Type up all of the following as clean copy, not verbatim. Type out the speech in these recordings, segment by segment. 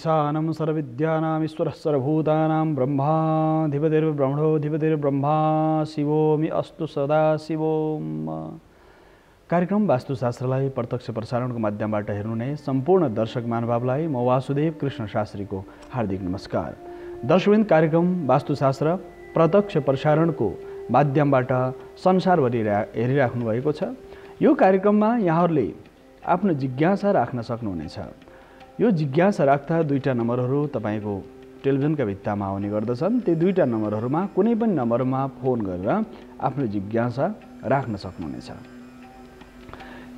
ईशानं सर्वविद्यानां ईश्वरः सर्वभूतानां ब्रह्माधिपतिर्ब्रह्मणोऽधिपतिर्ब्रह्मा शिवोऽमि अस्तु सदा शिवोम। कार्यक्रम वास्तुशास्त्रलाई प्रत्यक्ष प्रसारणको माध्यमबाट हेर्नुहुने सम्पूर्ण दर्शक महानुभावलाई म वासुदेव कृष्ण शास्त्रीको हार्दिक नमस्कार। दर्शकवृन्द, कार्यक्रम वास्तुशास्त्र प्रत्यक्ष प्रसारणको माध्यमबाट संसारभरि हेरिराख्नु भएको छ। यो कार्यक्रममा यहाँहरूले आफ्नो जिज्ञासा राख्न सक्नुहुनेछ। यो जिज्ञासा राख्दा दुईटा नम्बरहरू तपाईको टेलिभिजनका भित्तामा आउने गर्दछन्। ती दुईटा नम्बरहरूमा कुनै पनि नम्बरमा फोन गरेर आफ्नो जिज्ञासा राख्न सक्नुहुनेछ।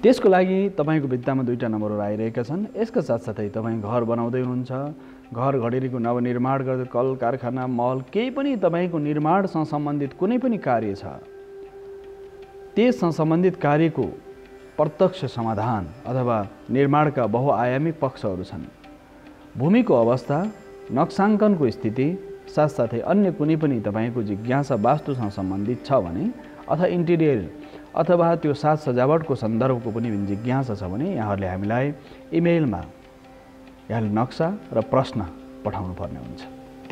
त्यसको लागि तपाईको भित्तामा दुईटा नम्बरहरू आइरहेका छन्। यसका साथसाथै तपाईँ घर बनाउँदै हुनुहुन्छ, घर घडेरीको नवनिर्माण गर्दै कल कारखाना मल केही पनि तपाईको निर्माणसँग सम्बन्धित कुनै पनि कार्य छ, त्यससँग सम्बन्धित कार्यको प्रत्यक्ष समाधान अथवा निर्माणका बहुआयामी पक्षहरू छन्। भूमिको अवस्था, नक्साङ्कनको स्थिति, साथसाथै अन्य कुनै पनि तपाईको जिज्ञासा वास्तुसँग सम्बन्धित छ भने अथवा इन्टिरियर अथवा त्यो साज सजावटको सन्दर्भको पनि जिज्ञासा छ भने यहाँहरूले हामीलाई इमेलमा यहाँले नक्सा र प्रश्न पठाउनु पर्ने हुन्छ।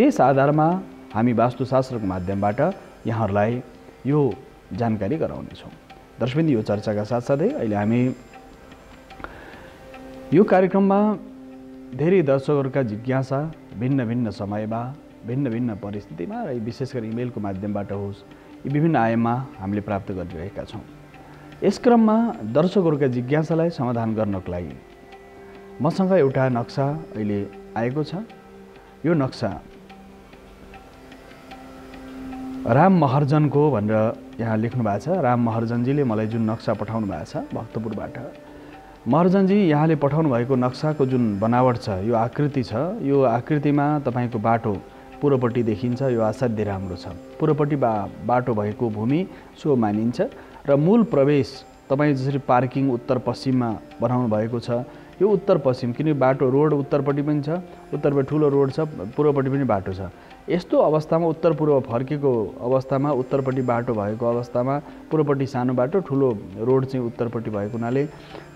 त्यस आधारमा हामी वास्तुशास्त्रको माध्यमबाट यहाँहरूलाई यो जानकारी गराउनेछौँ। दर्शकवृन्द, यो चर्चाका साथसाथै अहिले हामी यो कार्यक्रममा धेरै दर्शकहरूका जिज्ञासा भिन्न भिन्न समयमा, भिन्न भिन्न परिस्थितिमा र विशेष गरी इमेलको माध्यमबाट होस्, यी विभिन्न आयाममा हामीले प्राप्त गरिरहेका छौँ। यस क्रममा दर्शकहरूका जिज्ञासालाई समाधान गर्नको लागि मसँग एउटा नक्सा अहिले आएको छ। यो नक्सा राम महर्जनको भनेर यहाँ लेख्नु भएको छ। राम महर्जनजीले मलाई जुन नक्सा पठाउनु भएको छ भक्तपुरबाट, महर्जनजी यहाँले पठाउनु भएको नक्साको जुन बनावट छ, यो आकृति छ, यो आकृतिमा तपाईँको बाटो पूर्वपट्टि देखिन्छ। यो असाध्यै राम्रो छ। पूर्वपट्टि बाटो भएको भूमि शुभ मानिन्छ र मूल प्रवेश तपाईँ जसरी पार्किङ उत्तर पश्चिममा बनाउनु भएको छ, यो उत्तर पश्चिम, किनकि बाटो रोड उत्तरपट्टि पनि छ, उत्तरपट्टि ठुलो रोड छ, पूर्वपट्टि पनि बाटो छ। यस्तो अवस्थामा उत्तर पूर्व फर्केको अवस्थामा उत्तरपट्टि बाटो भएको अवस्थामा पूर्वपट्टि सानो बाटो, ठुलो रोड चाहिँ उत्तरपट्टि भएको हुनाले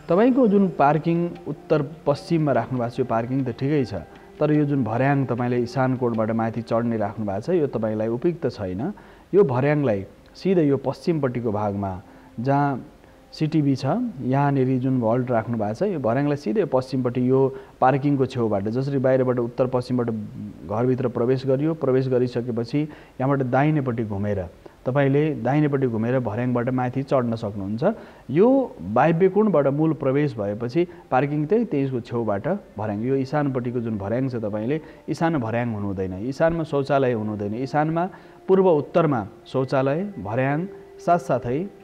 तपाईँको जुन पार्किङ उत्तर पश्चिममा राख्नु भएको छ, यो पार्किङ त ठिकै छ, तर यो जुन भर्याङ तपाईँले इशान कोणबाट माथि चढ्ने राख्नु भएको छ, यो तपाईँलाई उपयुक्त छैन। यो भर्याङलाई सिधै यो पश्चिमपट्टिको भागमा जहाँ सिटिभी छ, यहाँनिर जुन भल्ट राख्नु भएको छ, यो भर्याङलाई सिधै पश्चिमपट्टि यो पार्किङको छेउबाट जसरी बाहिरबाट उत्तर पश्चिमबाट घरभित्र प्रवेश गरियो, प्रवेश गरिसकेपछि यहाँबाट दाहिनेपट्टि घुमेर तपाईँले दाहिनेपट्टि घुमेर भर्याङबाट माथि चढ्न सक्नुहुन्छ। यो वायव्य कोणबाट मूल प्रवेश भएपछि पार्किङ चाहिँ त्यसको छेउबाट भर्याङ, यो इशानपट्टिको जुन भर्याङ छ, तपाईँले इशान भर्याङ हुनु हुँदैन, इशानमा शौचालय हुनु हुँदैन। इशानमा पूर्व उत्तरमा शौचालय, भर्याङ, साथसाथै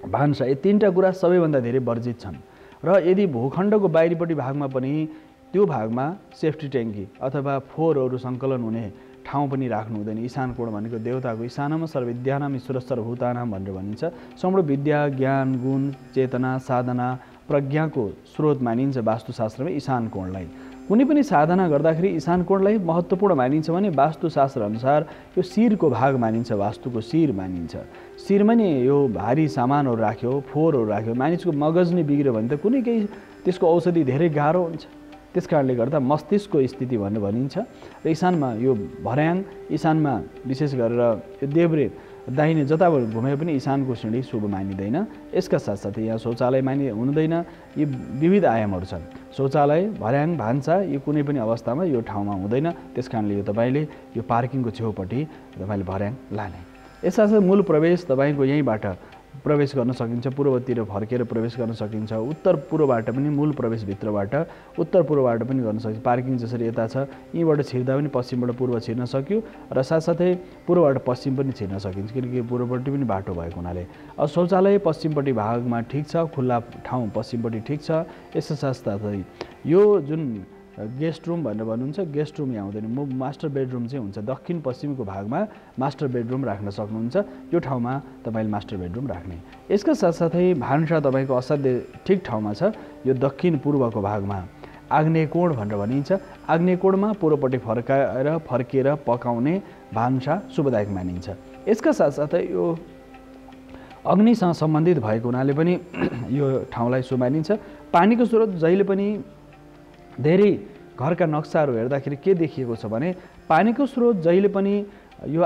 भान्सा, यी तीनटा कुरा सबैभन्दा धेरै वर्जित छन्। र यदि भूखण्डको बाहिरीपट्टि भागमा पनि त्यो भागमा सेफ्टी ट्याङ्की अथवा फोहोरहरू सङ्कलन हुने ठाउँ पनि राख्नु हुँदैन। इशान कोण भनेको देवताको इशानमा सर्वविद्यानां ईश्वरः सर्वभूतानां भनेर भनिन्छ। सम्पूर्ण विद्या, ज्ञान, गुण, चेतना, साधना, प्रज्ञाको स्रोत मानिन्छ वास्तुशास्त्रमा इशान कोणलाई। कुनै पनि साधना गर्दाखेरि इशान कोणलाई महत्त्वपूर्ण मानिन्छ भने वास्तुशास्त्र अनुसार यो शिरको भाग मानिन्छ, वास्तुको शिर मानिन्छ। शिरमा नि यो भारी सामानहरू राख्यो, फोहोरहरू राख्यो, मानिसको मगज नै बिग्रियो भने त कुनै केही त्यसको औषधि धेरै गाह्रो हुन्छ। त्यस कारणले गर्दा मस्तिष्कको स्थिति भनेर भनिन्छ। र इशानमा यो भर्याङ, इशानमा विशेष गरेर यो देब्रे दाहिने जताबाट घुमे पनि इशानको सिँढी शुभ मानिँदैन। यसका साथसाथै यहाँ शौचालय हुँदैन। यी विविध आयामहरू छन्। शौचालय, भर्याङ, भान्सा यो कुनै पनि अवस्थामा यो ठाउँमा हुँदैन। त्यस कारणले यो तपाईँले यो पार्किङको छेउपट्टि तपाईँले भर्याङ लाने। यसका साथ मूल प्रवेश तपाईँको यहीँबाट प्रवेश गर्न सकिन्छ, पूर्वतिर फर्केर प्रवेश गर्न सकिन्छ, उत्तर पूर्वबाट पनि मूल प्रवेशभित्रबाट उत्तर पूर्वबाट पनि गर्न सकिन्छ। पार्किङ जसरी यता छ, यहीँबाट छिर्दा पनि पश्चिमबाट पूर्व छिर्न सक्यो र साथसाथै पूर्वबाट पश्चिम पनि छिर्न सकिन्छ, किनकि पूर्वपट्टि पनि बाटो भएको हुनाले। अब शौचालय पश्चिमपट्टि भागमा ठिक छ, खुल्ला ठाउँ पश्चिमपट्टि ठिक छ। यसका साथसाथै यो जुन गेस्ट रुम भनेर भन्नुहुन्छ, गेस्ट रुम यहाँ हुँदैन, मास्टर बेडरुम चाहिँ हुन्छ। दक्षिण पश्चिमको भागमा मास्टर बेडरुम राख्न सक्नुहुन्छ। यो ठाउँमा तपाईँले मास्टर बेडरुम राख्ने। यसका साथसाथै भान्सा तपाईँको असाध्यै ठिक ठाउँमा छ। यो दक्षिण पूर्वको भागमा आग्नेय कोण भनेर भनिन्छ। आग्नेय कोणमा पूर्वपट्टि फर्केर पकाउने भान्सा शुभदायक मानिन्छ। यसका साथसाथै यो अग्निसँग सम्बन्धित भएको हुनाले पनि यो ठाउँलाई शुभ मानिन्छ। पानीको स्रोत जहिले पनि धेरै घरका नक्साहरू हेर्दाखेरि के देखिएको छ भने पानीको स्रोत जहिले पनि यो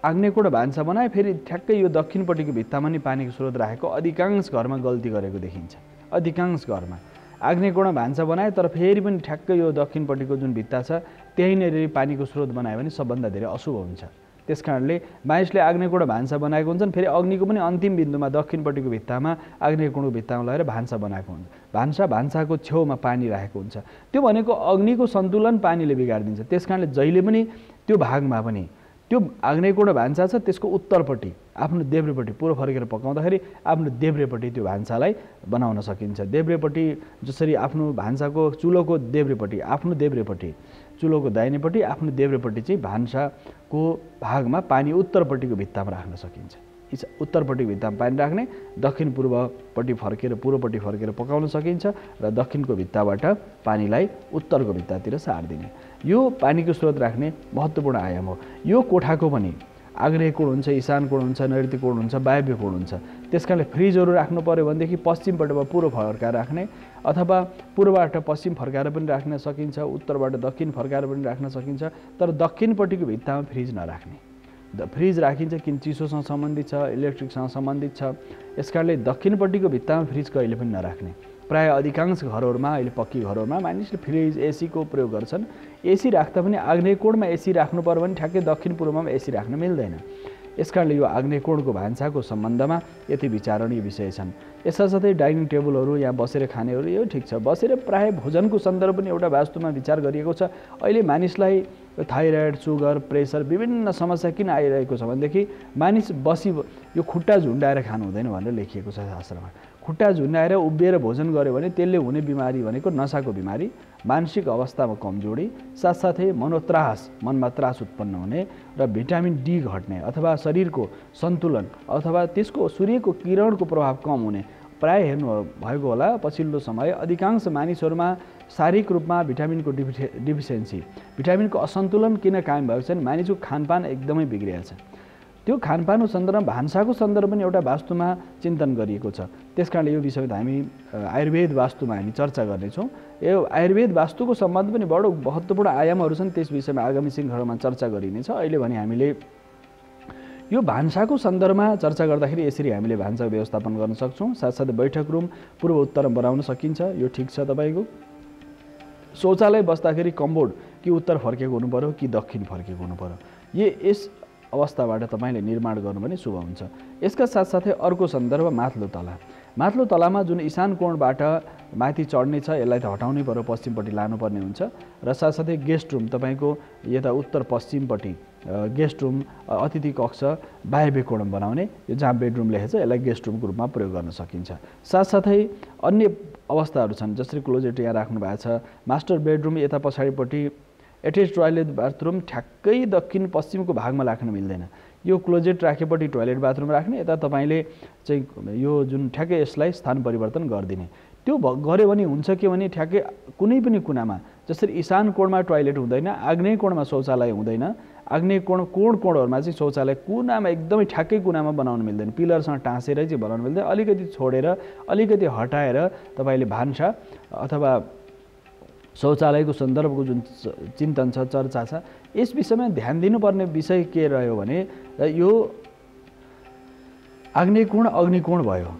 आग्नेयकोण भान्सा बनाए फेरि ठ्याक्कै यो दक्षिणपट्टिको भित्तामा नि पानीको स्रोत राखेको अधिकांश घरमा गल्ती गरेको देखिन्छ। अधिकांश घरमा आग्नेयकोण भान्सा बनाए तर फेरि पनि ठ्याक्कै यो दक्षिणपट्टिको जुन भित्ता छ त्यहीँनिर पानीको स्रोत बनायो भने सबभन्दा धेरै अशुभ हुन्छ। त्यसकारणले मानिसले आग्नेयकोण भान्सा बनाएको हुन्छन्, फेरि अग्निको पनि अन्तिम बिन्दुमा दक्षिणपट्टिको भित्तामा आग्नेयकोणको भित्तामा लगेर भान्सा बनाएको हुन्छ। भान्साको छेउमा पानी राखेको हुन्छ। त्यो भनेको अग्निको सन्तुलन पानीले बिगारिदिन्छ। त्यसकारणले जहिले पनि त्यो भागमा पनि त्यो आग्नेयकोण भान्सा छ त्यसको उत्तरपट्टि आफ्नो देब्रेपट्टि पुरो फर्केर पकाउँदाखेरि आफ्नो देब्रेपट्टि त्यो भान्सालाई बनाउन सकिन्छ। देब्रेपट्टि जसरी आफ्नो भान्साको चुलोको देब्रेपट्टि आफ्नो देब्रेपट्टि चुलोको दाहिनेपट्टि आफ्नो देब्रेपट्टि चाहिँ भान्साको भागमा पानी उत्तरपट्टिको भित्तामा राख्न सकिन्छ। उत्तरपट्टिको भित्तामा पानी राख्ने, दक्षिण पूर्वपट्टि फर्केर पूर्वपट्टि फर्केर पकाउन सकिन्छ र दक्षिणको भित्ताबाट पानीलाई उत्तरको भित्तातिर सार्दिने। यो पानीको स्रोत राख्ने महत्त्वपूर्ण आयाम हो। यो कोठाको पनि आग्नेयकोण हुन्छ, इशान कोण हुन्छ, नैऋत्य कोण हुन्छ, वायव्य कोण हुन्छ। त्यसकारणले फ्रिजहरू राख्नु पर्यो भनेदेखि पश्चिमपट्टिबाट पूर्व फर्काएर राख्ने अथवा पूर्वबाट पश्चिम फर्काएर पनि राख्न सकिन्छ, उत्तरबाट दक्षिण फर्काएर पनि राख्न सकिन्छ। तर दक्षिणपट्टिको भित्तामा फ्रिज नराख्ने। फ्रिज राखिन्छ किन चिसोसँग सम्बन्धित छ, इलेक्ट्रिकसँग सम्बन्धित छ। यसकारणले दक्षिणपट्टिको भित्तामा फ्रिज कहिले पनि नराख्ने। प्राय अधिकांश घरहरूमा अहिले पक्की घरहरूमा मानिसले फ्रिज एसीको प्रयोग गर्छन्। एसी राख्दा पनि आग्नेयकोणमा एसी राख्नु पर्यो भने ठ्याक्कै दक्षिण पूर्वमा एसी राख्न मिल्दैन। यसकारणले यो आग्नेयकोणको भान्साको सम्बन्धमा यति विचारणीय विषय छन्। यससाथै डाइनिङ टेबलहरू यहाँ बसेर खानेहरू यो ठिक छ, बसेर प्राय भोजनको सन्दर्भ पनि एउटा वास्तुमा विचार गरिएको छ। अहिले मानिसलाई थाइरोइड, सुगर, प्रेसर विभिन्न समस्या किन आइरहेको छ भनेदेखि मानिस बसी यो खुट्टा झुन्डाएर खानु हुँदैन भनेर लेखिएको छ शास्त्रमा। खुट्टा झुन्डाएर उभिएर भोजन गर्यो भने त्यसले हुने बिमारी भनेको नसाको बिमारी, मानसिक अवस्थामा कमजोरी, साथसाथै मनोत्रास, मनमा त्रास उत्पन्न हुने र भिटामिन डी घट्ने अथवा शरीरको सन्तुलन अथवा त्यसको सूर्यको किरणको प्रभाव कम हुने प्राय हेर्नु भएको होला। पछिल्लो समय अधिकांश मानिसहरूमा शारीरिक रूपमा भिटामिनको डिफिसियन्सी, भिटामिनको असन्तुलन किन कायम भएको छ भने मानिसको खानपान एकदमै बिग्रिएको छ। त्यो खानपानको सन्दर्भमा भान्साको सन्दर्भ पनि एउटा वास्तुमा चिन्तन गरिएको छ। त्यसकारणले यो विषयमा हामी आयुर्वेद वास्तुमा हामी चर्चा गर्नेछौँ। यो आयुर्वेद वास्तुको सम्बन्ध पनि बडो महत्त्वपूर्ण आयामहरू छन्, त्यस विषयमा आगामी श्रृङ्खलामा चर्चा गरिनेछ। अहिले भने हामीले यो भान्साको सन्दर्भमा चर्चा गर्दाखेरि यसरी हामीले भान्सा व्यवस्थापन गर्न सक्छौँ। साथसाथै बैठक रुम पूर्व उत्तर बनाउन सकिन्छ, यो ठिक छ। तपाईँको शौचालय बस्दाखेरि कम्बोर्ड कि उत्तर फर्केको हुनु पर्यो कि दक्षिण फर्केको हुनु पर्यो, यस अवस्थाबाट तपाईँले निर्माण गर्नु पनि शुभ हुन्छ। यसका साथसाथै अर्को सन्दर्भ माथिल्लो तला। माथिल्लो तलामा जुन इशान कोणबाट माथि चढ्ने छ यसलाई त हटाउनै पर्यो, पश्चिमपट्टि लानुपर्ने हुन्छ। र साथसाथै गेस्ट रुम तपाईँको यता उत्तर पश्चिमपट्टि गेस्ट रुम, अतिथि कक्ष वायव्य कोण बनाउने, यो जहाँ बेडरुम लेखेको छ यसलाई गेस्ट रुमको रूपमा प्रयोग गर्न सकिन्छ। साथसाथै अन्य अवस्थाहरू छन्, जसरी क्लोजेट यहाँ राख्नु भएको छ। मास्टर बेडरुम यता पछाडिपट्टि एटेच टोयलेट बाथरुम ठ्याक्कै दक्षिण पश्चिमको भागमा राख्न मिल्दैन। यो क्लोजेट राखेपट्टि टोयलेट बाथरुम राख्ने, यता तपाईँले चाहिँ यो जुन ठ्याक्कै यसलाई स्थान परिवर्तन गरिदिने। त्यो गऱ्यो भने हुन्छ के भने ठ्याक्कै कुनै पनि कुनामा, जसरी इशान कोणमा टोयलेट हुँदैन, आग्नेय कोणमा शौचालय हुँदैन, आग्नेय कोणहरूमा चाहिँ शौचालय कुनामा एकदमै ठ्याक्कै कुनामा बनाउनु मिल्दैन, पिलरसँग टाँसेरै चाहिँ बनाउनु मिल्दैन। अलिकति छोडेर अलिकति हटाएर तपाईँले भान्सा अथवा शौचालयको सन्दर्भको जुन चिन्तन छ, चर्चा छ, यस विषयमा ध्यान दिनुपर्ने विषय के रह्यो भने यो आग्नेय कोण अग्निकोण भयो,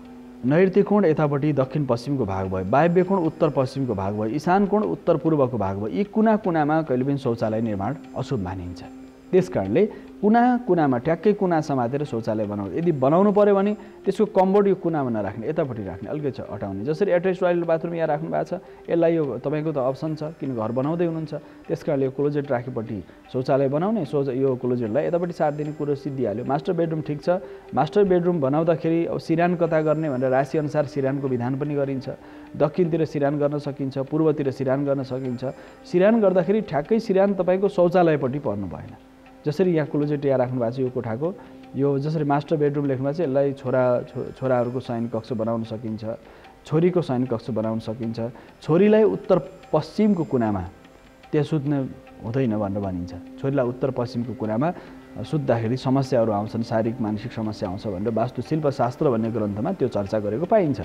नैऋत्य कोण यतापट्टि दक्षिण पश्चिमको भाग भयो, वायव्य कोण उत्तर पश्चिमको भाग भयो, इशान कोण उत्तर पूर्वको भाग भयो। यी कुना कुनामा कहिले पनि शौचालय निर्माण अशुभ मानिन्छ। त्यसकारणले कुना कुनामा ठ्याक्कै कुना समातेर शौचालय बनाउनु, यदि बनाउनु पर्यो भने त्यसको कम्बोर्ड यो कुनामा नराख्ने, यतापट्टि राख्ने, अलिकति हटाउने। जसरी एटेच टोयलेट बाथरुम यहाँ राख्नु भएको छ, यसलाई यो तपाईँको त अप्सन छ, किन घर बनाउँदै हुनुहुन्छ। त्यसकारणले यो क्लोजेट राखेपट्टि शौचालय बनाउने, यो क्लोजेटलाई यतापट्टि सार्दिने कुरो सिद्धिहाल्यो। मास्टर बेडरुम ठिक छ। मास्टर बेडरुम बनाउँदाखेरि अब सिरान कता गर्ने भनेर राशिअनुसार सिरानको विधान पनि गरिन्छ। दक्षिणतिर सिरान गर्न सकिन्छ, पूर्वतिर सिरान गर्न सकिन्छ। सिरान गर्दाखेरि ठ्याक्कै सिरान तपाईँको शौचालयपट्टि पर्नु भएन। जसरी यहाँ क्लोजेट यहाँ राख्नु भएको छ यो कोठाको, यो जसरी मास्टर बेडरुम लेख्नु भएको छ, यसलाई छोराहरूको शयन कक्ष बनाउन सकिन्छ, छोरीको शयन कक्ष बनाउन सकिन्छ। छोरीलाई उत्तर पश्चिमको कुनामा त्यहाँ सुत्न हुँदैन भनेर भनिन्छ। छोरीलाई उत्तर पश्चिमको कुनामा सुत्दाखेरि समस्याहरू आउँछन्, शारीरिक मानसिक समस्या आउँछ भनेर वास्तुशिल्पशास्त्र भन्ने ग्रन्थमा त्यो चर्चा गरेको पाइन्छ।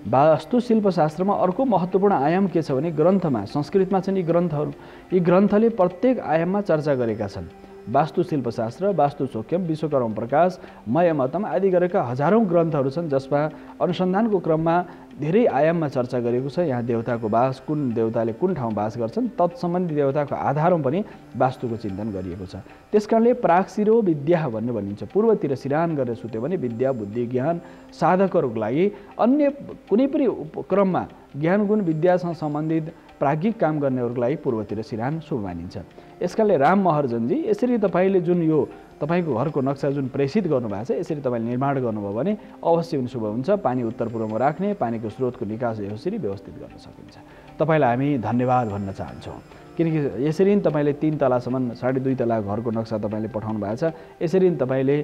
वास्तुशिल्पशास्त्रमा अर्को महत्त्वपूर्ण आयाम के छ भने ग्रन्थमा, संस्कृतमा छन् यी ग्रन्थहरू, यी ग्रन्थले प्रत्येक आयाममा चर्चा गरेका छन्। वास्तुशिल्पशास्त्र, वास्तुचोक्यम, विश्वकर्म प्रकाश, मयमतम आदि गरेका हजारौँ ग्रन्थहरू छन् जसमा अनुसन्धानको क्रममा धेरै आयाममा चर्चा गरेको छ। यहाँ देवताको वास, कुन देवताले कुन ठाउँ वास गर्छन्, तत्सम्बन्धी देवताको आधारमा पनि वास्तुको चिन्तन गरिएको छ। त्यसकारणले प्राक्शिरो विद्या भन्ने भनिन्छ। पूर्वतिर सिरान गरेर सुत्यो भने विद्या, बुद्धि, ज्ञान साधकहरूको लागि अन्य कुनै पनि क्रममा ज्ञान गुण विद्यासँग सम्बन्धित प्राज्ञिक काम गर्नेहरूको लागि पूर्वतिर सिरान शुभ मानिन्छ। यसकारणले राम महर्जनजी यसरी तपाईँले जुन यो तपाईँको घरको नक्सा जुन प्रेषित गर्नुभएको छ, यसरी तपाईँले निर्माण गर्नुभयो भने अवश्य पनि शुभ हुन्छ। पानी उत्तर पूर्वमा राख्ने, पानीको स्रोतको निकास यसरी व्यवस्थित गर्न सकिन्छ। तपाईँलाई हामी धन्यवाद भन्न चाहन्छौँ, किनकि यसरी नै तपाईँले 3 तलासम्म 2.5 तला घरको नक्सा तपाईँले पठाउनु भएको छ। यसरी नै तपाईँले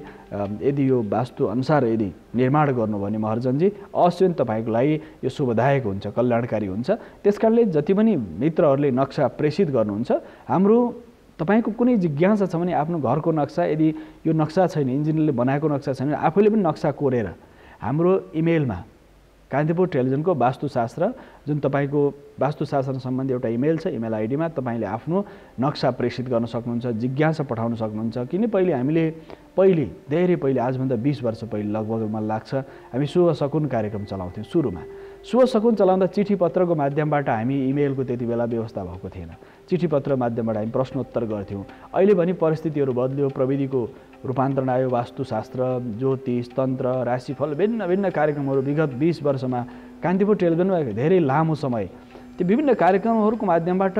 यदि यो वास्तु अनुसार यदि निर्माण गर्नुभयो भने महर्जनजी अवश्य पनि तपाईँको लागि यो शुभदायक हुन्छ, कल्याणकारी हुन्छ। त्यसकारणले जति पनि मित्रहरूले नक्सा प्रेषित गर्नुहुन्छ, हाम्रो तपाईँको कुनै जिज्ञासा छ भने आफ्नो घरको नक्सा, यदि यो नक्सा छैन, इन्जिनियरले बनाएको नक्सा छैन, आफूले पनि नक्सा कोरेर हाम्रो इमेलमा कान्तिपुर टेलिभिजनको वास्तुशास्त्र जुन तपाईँको वास्तुशास्त्र सम्बन्धी एउटा इमेल छ, इमेल आइडीमा तपाईँले आफ्नो नक्सा प्रेषित गर्न सक्नुहुन्छ, जिज्ञासा पठाउन सक्नुहुन्छ। किन धेरै पहिले आजभन्दा 20 वर्ष पहिले लगभग मलाई लाग्छ हामी शुभ सकुन कार्यक्रम चलाउँथ्यौँ। सुरुमा शुभ सकुन चलाउँदा चिठी पत्रको माध्यमबाट हामी इमेलको त्यति बेला व्यवस्था भएको थिएन। चिठी पत्र माध्यमबाट हामी प्रश्नोत्तर गर्थ्यौँ। अहिले भने परिस्थितिहरू बदल्यो, प्रविधिको रूपान्तरण आयो, वास्तुशास्त्र, ज्योतिष, तन्त्र, राशिफल, भिन्न भिन्न कार्यक्रमहरू विगत 20 वर्षमा कान्तिपुर टेलिभिजनमा धेरै लामो समय त्यो विभिन्न कार्यक्रमहरूको माध्यमबाट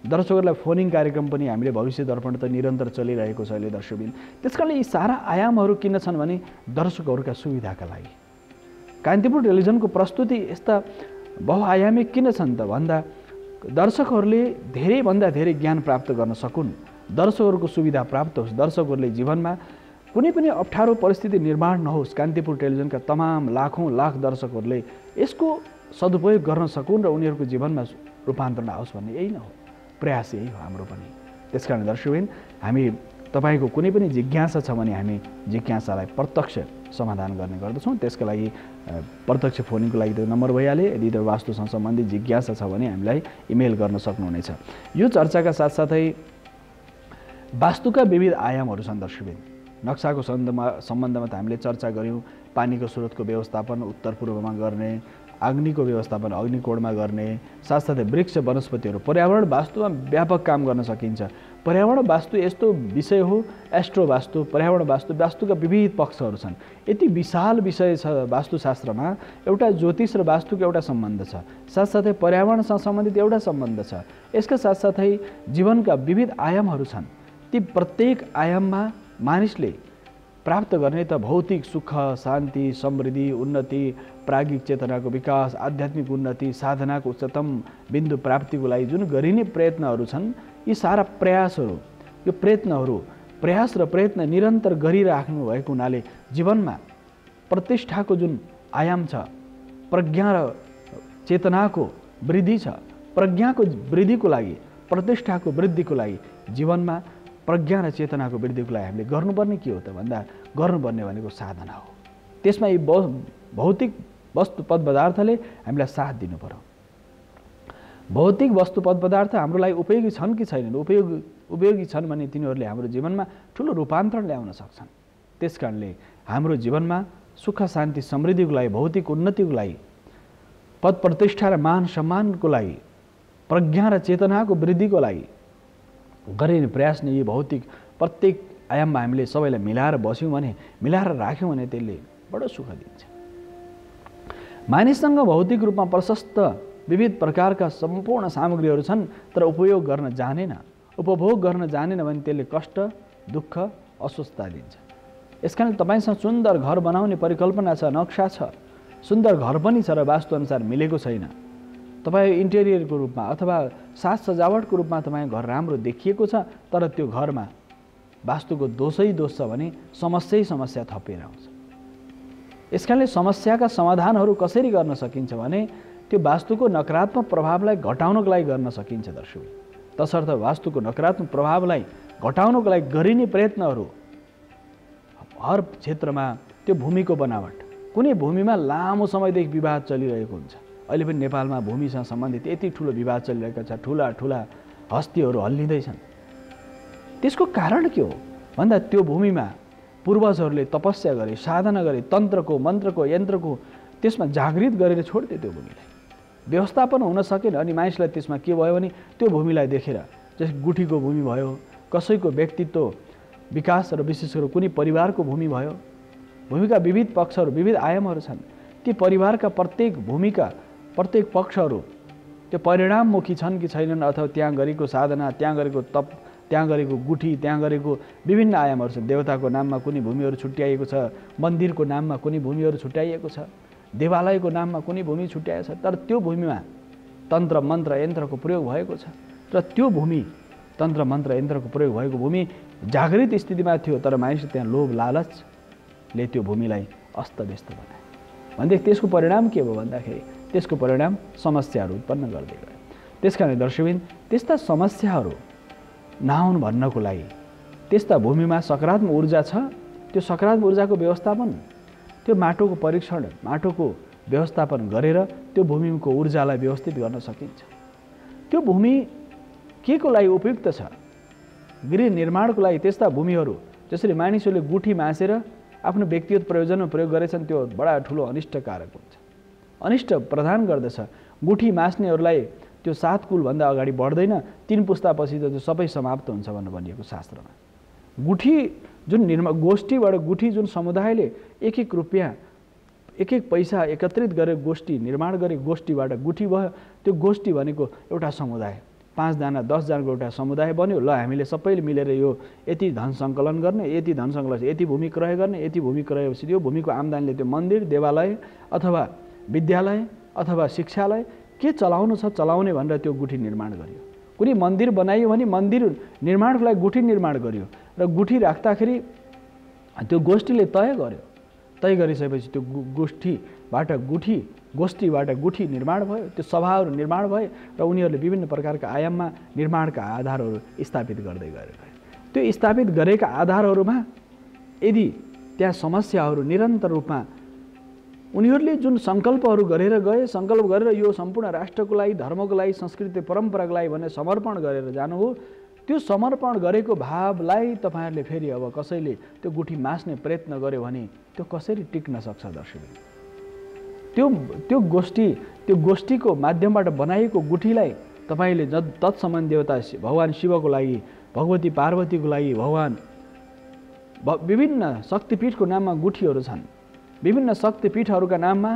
दर्शकहरूलाई फोनिङ कार्यक्रम पनि हामीले भविष्य दर्पण त निरन्तर चलिरहेको छ अहिले दर्शकबिन। त्यसकारणले यी सारा आयामहरू किन छन् भने दर्शकहरूका सुविधाका लागि। कान्तिपुर टेलिभिजनको प्रस्तुति यस्ता बहुआयामिक किन छन् त भन्दा दर्शकहरूले धेरैभन्दा धेरै ज्ञान प्राप्त गर्न सकुन्, दर्शकहरूको सुविधा प्राप्त होस्, दर्शकहरूले जीवनमा कुनै पनि अप्ठ्यारो परिस्थिति निर्माण नहोस्। कान्तिपुर टेलिभिजनका तमाम लाखौँ लाख दर्शकहरूले यसको सदुपयोग गर्न सकुन् र उनीहरूको जीवनमा रूपान्तरण आओस् भन्ने यही न हो, प्रयास यही हो हाम्रो पनि। त्यसकारण दर्शकबिन हामी तपाईँको कुनै पनि जिज्ञासा छ भने हामी जिज्ञासालाई प्रत्यक्ष समाधान गर्ने गर्दछौँ। त्यसका लागि प्रत्यक्ष फोनको लागि त्यो नम्बर भइहाल्यो। यदि त्यो वास्तुसँग सम्बन्धित जिज्ञासा छ भने हामीलाई इमेल गर्न सक्नुहुनेछ। यो चर्चाका साथसाथै वास्तुका विविध आयामहरू छन् दर्शकबिन। नक्साको सम्बन्धमा त हामीले चर्चा गऱ्यौँ। पानीको स्रोतको व्यवस्थापन उत्तर पूर्वमा गर्ने, अग्निको व्यवस्थापन अग्निकोणमा गर्ने, साथसाथै वृक्ष वनस्पतिहरू, पर्यावरण वास्तुमा व्यापक काम गर्न सकिन्छ। पर्यावरण वास्तु यस्तो विषय हो, एस्ट्रो वास्तु, पर्यावरण वास्तु, वास्तुका विविध पक्षहरू छन्। यति विशाल विषय छ वास्तुशास्त्रमा। एउटा ज्योतिष र वास्तुको एउटा सम्बन्ध छ, साथसाथै पर्यावरणसँग सम्बन्धित एउटा सम्बन्ध छ। यसका साथसाथै जीवनका विविध आयामहरू छन्। ती प्रत्येक आयाममा मानिसले प्राप्त गर्ने त भौतिक सुख, शान्ति, समृद्धि, उन्नति, प्राज्ञिक चेतनाको विकास, आध्यात्मिक उन्नति, साधनाको उच्चतम बिन्दु प्राप्तिको लागि जुन गरिने प्रयत्नहरू छन्, यी सारा प्रयासहरू, यो प्रयास र प्रयत्न निरन्तर गरिराख्नु भएको हुनाले जीवनमा प्रतिष्ठाको जुन आयाम छ, प्रज्ञा र चेतनाको वृद्धि छ। प्रज्ञाको वृद्धिको लागि, प्रतिष्ठाको वृद्धिको लागि जीवनमा प्रज्ञा र चेतनाको वृद्धिको लागि हामीले गर्नुपर्ने के हो त भन्दा गर्नुपर्ने भनेको साधना हो। त्यसमा यी भौतिक वस्तु पद पदार्थले हामीलाई साथ दिनु पर्यो। भौतिक वस्तु पद पदार्थ हाम्रो लागि उपयोगी छन् कि छैनन्? उपयोगी छन् भने तिनीहरूले हाम्रो जीवनमा ठुलो रूपान्तरण ल्याउन सक्छन्। त्यसकारणले हाम्रो जीवनमा सुख, शान्ति, समृद्धिको लागि, भौतिक उन्नतिको लागि, पद प्रतिष्ठा र मान सम्मानको लागि, प्रज्ञा र चेतनाको वृद्धिको लागि गरिने प्रयास नै यी भौतिक प्रत्येक आयाममा हामीले सबैलाई मिलाएर बस्यौँ भने, मिलाएर राख्यौँ भने त्यसले बडो सुख दिन्छ। मानिससँग भौतिक रूपमा प्रशस्त विविध प्रकारका सम्पूर्ण सामग्रीहरू छन्, तर उपयोग गर्न जानेन, उपभोग गर्न जानेन भने त्यसले कष्ट, दुःख, अस्वस्थता दिन्छ। यसकारण तपाईँसँग सुन्दर घर बनाउने परिकल्पना छ, नक्सा छ, सुन्दर घर पनि छ र वास्तुअनुसार मिलेको छैन, तपाईँ इन्टेरियरको रूपमा अथवा साज सजावटको रूपमा तपाईँको घर राम्रो देखिएको छ, तर त्यो घरमा वास्तुको दोषै दोष छ भने समस्या थपिएर आउँछ। यसकारणले समस्याका समाधानहरू कसरी गर्न सकिन्छ भने त्यो वास्तुको नकारात्मक प्रभावलाई घटाउनको लागि गर्न सकिन्छ दर्शक। तसर्थ वास्तुको नकारात्मक प्रभावलाई घटाउनको लागि गरिने प्रयत्नहरू हर क्षेत्रमा त्यो भूमिको बनावट, कुनै भूमिमा लामो समयदेखि विवाद चलिरहेको हुन्छ। अहिले पनि नेपालमा भूमिसँग सम्बन्धित यति ठुलो विवाद चलिरहेका छ, ठुला ठुला हस्तीहरू हल्लिँदैछन्। त्यसको कारण के हो भन्दा त्यो भूमिमा पूर्वजहरूले तपस्या गरे, साधना गरे, तन्त्रको, मन्त्रको, यन्त्रको त्यसमा जागृत गरेर छोड्थे त्यो भूमिलाई। व्यवस्थापन हुन सकेन अनि मानिसलाई त्यसमा के भयो भने त्यो भूमिलाई देखेर, जस्तै गुठीको भूमि भयो, कसैको व्यक्तित्व विकास र विशेष गरेर कुनै परिवारको भूमि भयो। भूमिका विविध पक्षहरू, विविध आयामहरू छन्। ती परिवारका प्रत्येक भूमिका प्रत्येक पक्षहरू त्यो परिणाममुखी छन् कि छैनन्, अथवा त्यहाँ गरेको साधना, त्यहाँ गरेको तप, त्यहाँ गरेको गुठी, त्यहाँ गरेको विभिन्न आयामहरू छन्। देवताको नाममा कुनै भूमिहरू छुट्याइएको छ, मन्दिरको नाममा कुनै भूमिहरू छुट्याइएको छ, देवालयको नाममा कुनै भूमि छुट्याएको छ, तर त्यो भूमिमा तन्त्र मन्त्र यन्त्रको प्रयोग भएको छ र त्यो भूमि तन्त्र मन्त्र यन्त्रको प्रयोग भएको भूमि जागृत स्थितिमा थियो, तर मानिसले त्यहाँ लोभ लालचले त्यो भूमिलाई अस्तव्यस्त बनाए। भनेदेखि त्यसको परिणाम के भयो भन्दाखेरि त्यसको परिणाम समस्याहरू उत्पन्न गर्दै गयो। त्यसकारण दर्शकबिन त्यस्ता समस्याहरू नआउन् भन्नको लागि त्यस्ता भूमिमा सकारात्मक ऊर्जा छ, त्यो सकारात्मक ऊर्जाको व्यवस्थापन, त्यो माटोको परीक्षण, माटोको व्यवस्थापन गरेर त्यो भूमिको ऊर्जालाई व्यवस्थित गर्न सकिन्छ। त्यो भूमि के को लागि उपयुक्त छ? गृह निर्माणको लागि त्यस्ता भूमिहरू जसरी मानिसहरूले गुठी मासेर आफ्नो व्यक्तिगत प्रयोजनमा प्रयोग गरेछन्, त्यो बडा ठुलो अनिष्टकारक हुन्छ, अनिष्ट प्रदान गर्दछ। गुठी मास्नेहरूलाई त्यो 7 कुलभन्दा अगाडि बढ्दैन, 3 पुस्तापछि त त्यो सबै समाप्त हुन्छ भनेर भनिएको शास्त्रमा। गुठी जुन गोष्ठीबाट गुठी जुन समुदायले एक एक रुपियाँ एक एक पैसा एकत्रित गरेर गोष्ठी निर्माण गरे, गोष्ठीबाट गुठी भयो। त्यो गोष्ठी भनेको एउटा समुदाय, 5 जना 10 जनाको एउटा समुदाय बन्यो। ल हामीले सबैले मिलेर यो यति धन सङ्कलन गर्ने, यति धन सङ्कलन, यति भूमि क्रय गर्ने, यति भूमि क्रयपछि त्यो भूमिको आम्दानीले त्यो मन्दिर, देवालय अथवा विद्यालय अथवा शिक्षालय के चलाउनु छ चलाउने भनेर त्यो गुठी निर्माण गरियो। कुनै मन्दिर बनाइयो भने मन्दिर निर्माणको लागि गुठी निर्माण गरियो र गुठी राख्दाखेरि त्यो गोष्ठीले तय गर्यो। तय गरिसकेपछि त्यो गोष्ठीबाट गुठी निर्माण भयो, त्यो सभाहरू निर्माण भए र उनीहरूले विभिन्न प्रकारका आयाममा निर्माणका आधारहरू स्थापित गर्दै गए। त्यो स्थापित गरेका आधारहरूमा यदि त्यहाँ समस्याहरू निरन्तर रूपमा उनीहरूले जुन सङ्कल्पहरू गरेर गए, सङ्कल्प गरेर यो सम्पूर्ण राष्ट्रको लागि, धर्मको लागि, संस्कृति परम्पराको लागि भनेर समर्पण गरेर जानु हो, त्यो समर्पण गरेको भावलाई तपाईँहरूले फेरि अब कसैले त्यो गुठी मास्ने प्रयत्न गर्यो भने त्यो कसरी टिक्न सक्छ दर्शक? त्यो गोष्ठीको माध्यमबाट बनाइएको गुठीलाई तपाईँले तत्सम्म देवता भगवान शिवको लागि, भगवती पार्वतीको लागि, विभिन्न शक्तिपीठको नाममा गुठीहरू छन्, विभिन्न शक्तिपीठहरूका नाममा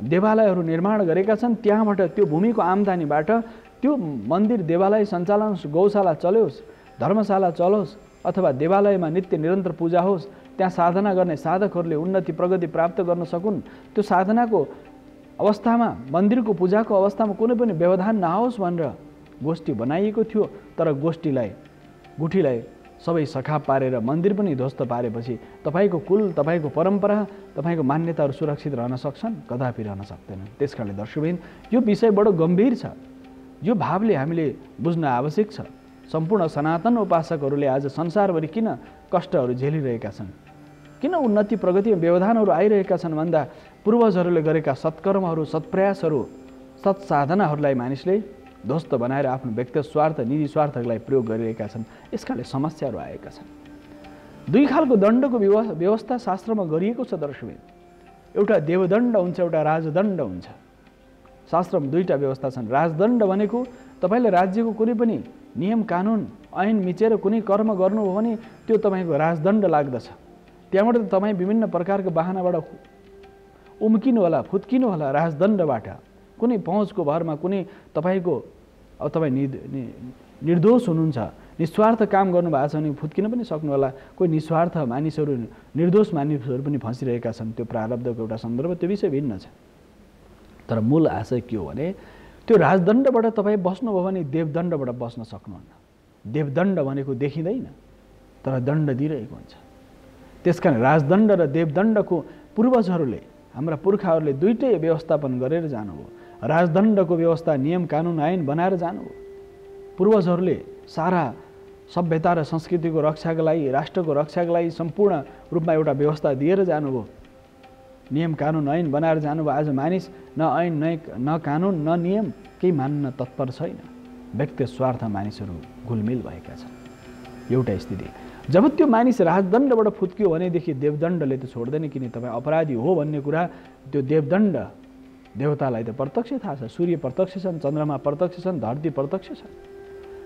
देवालयहरू निर्माण गरेका छन्। त्यहाँबाट त्यो भूमिको आम्दानीबाट त्यो मन्दिर, देवालय सञ्चालन, गौशाला चलोस्, धर्मशाला चलोस् अथवा देवालयमा नित्य निरन्तर पूजा होस्, त्यहाँ साधना गर्ने साधकहरूले उन्नति प्रगति प्राप्त गर्न सकुन्। त्यो साधनाको अवस्थामा, मन्दिरको पूजाको अवस्थामा कुनै पनि व्यवधान नहोस् भनेर गोष्ठी बनाइएको थियो। तर गुठीलाई सबै सखाप पारेर मन्दिर पनि ध्वस्त पारेपछि तपाईँको कुल, तपाईँको परम्परा, तपाईँको मान्यताहरू सुरक्षित रहन सक्छन्? कदापि रहन सक्दैनन्। त्यसकारणले दर्शकबिन यो विषय बडो गम्भीर छ, यो भावले हामीले बुझ्न आवश्यक छ। सम्पूर्ण सनातन उपासकहरूले आज संसारभरि किन कष्टहरू झेलिरहेका छन्, किन उन्नति प्रगतिमा व्यवधानहरू आइरहेका छन् भन्दा पूर्वजहरूले गरेका सत्कर्महरू, सत्प्रयासहरू, सत्साधनाहरूलाई मानिसले ध्वस्त बनाएर आफ्नो व्यक्तिगत स्वार्थ, निजी स्वार्थको लागि प्रयोग गरिरहेका छन्। यसकारणले समस्याहरू आएका छन्। 2 खालको दण्डको व्यवस्था शास्त्रमा गरिएको छ दर्शकबिन। एउटा देवदण्ड हुन्छ, एउटा राजदण्ड हुन्छ। शास्त्रमा 2टा व्यवस्था छन्। राजदण्ड भनेको तपाईँले राज्यको कुनै पनि नियम कानुन ऐन मिचेर कुनै कर्म गर्नुभयो भने त्यो तपाईँको राजदण्ड लाग्दछ। त्यहाँबाट तपाईँ विभिन्न प्रकारको बाहनाबाट उम्किनु होला, फुत्किनु होला राजदण्डबाट। कुनै पहुँचको भरमा कुनै तपाईँ निर्दोष हुनुहुन्छ, निस्वार्थ काम गर्नुभएको छ भने फुत्किन पनि सक्नु होला। कोही निस्वार्थ मानिसहरू, निर्दोष मानिसहरू पनि फँसिरहेका छन्। त्यो प्रारब्धको एउटा सन्दर्भ, त्यो विषय भिन्न छ। तर मूल आशय के हो भने त्यो राजदण्डबाट तपाईँ बस्नुभयो भने देवदण्डबाट बस्न सक्नुहुन्न। देवदण्ड भनेको देखिँदैन, तर दण्ड दिइरहेको हुन्छ। त्यसकारण राजदण्ड र देवदण्डको पूर्वजहरूले, हाम्रा पुर्खाहरूले 2टै व्यवस्थापन गरेर जानुभयो। राजदण्डको व्यवस्था नियम कानुन ऐन बनाएर जानुभयो। पूर्वजहरूले सारा सभ्यता र संस्कृतिको रक्षाको लागि, राष्ट्रको रक्षाको लागि सम्पूर्ण रूपमा एउटा व्यवस्था दिएर जानुभयो। नियम कानुन ऐन बनाएर जानुभयो। आज मानिस न ऐन न कानुन न नियम केही मान्न तत्पर छैन। व्यक्ति स्वार्थ मानिसहरू घुलमिल भएका छन्। एउटा स्थिति। जब त्यो मानिस राजदण्डबाट फुत्कियो भनेदेखि देवदण्डले त छोड्दैन, किन तपाईँ अपराधी हो भन्ने कुरा त्यो देवदण्ड देवतालाई त प्रत्यक्ष थाहा छ। सूर्य प्रत्यक्ष छन्, चन्द्रमा प्रत्यक्ष छन्, धरती प्रत्यक्ष छ।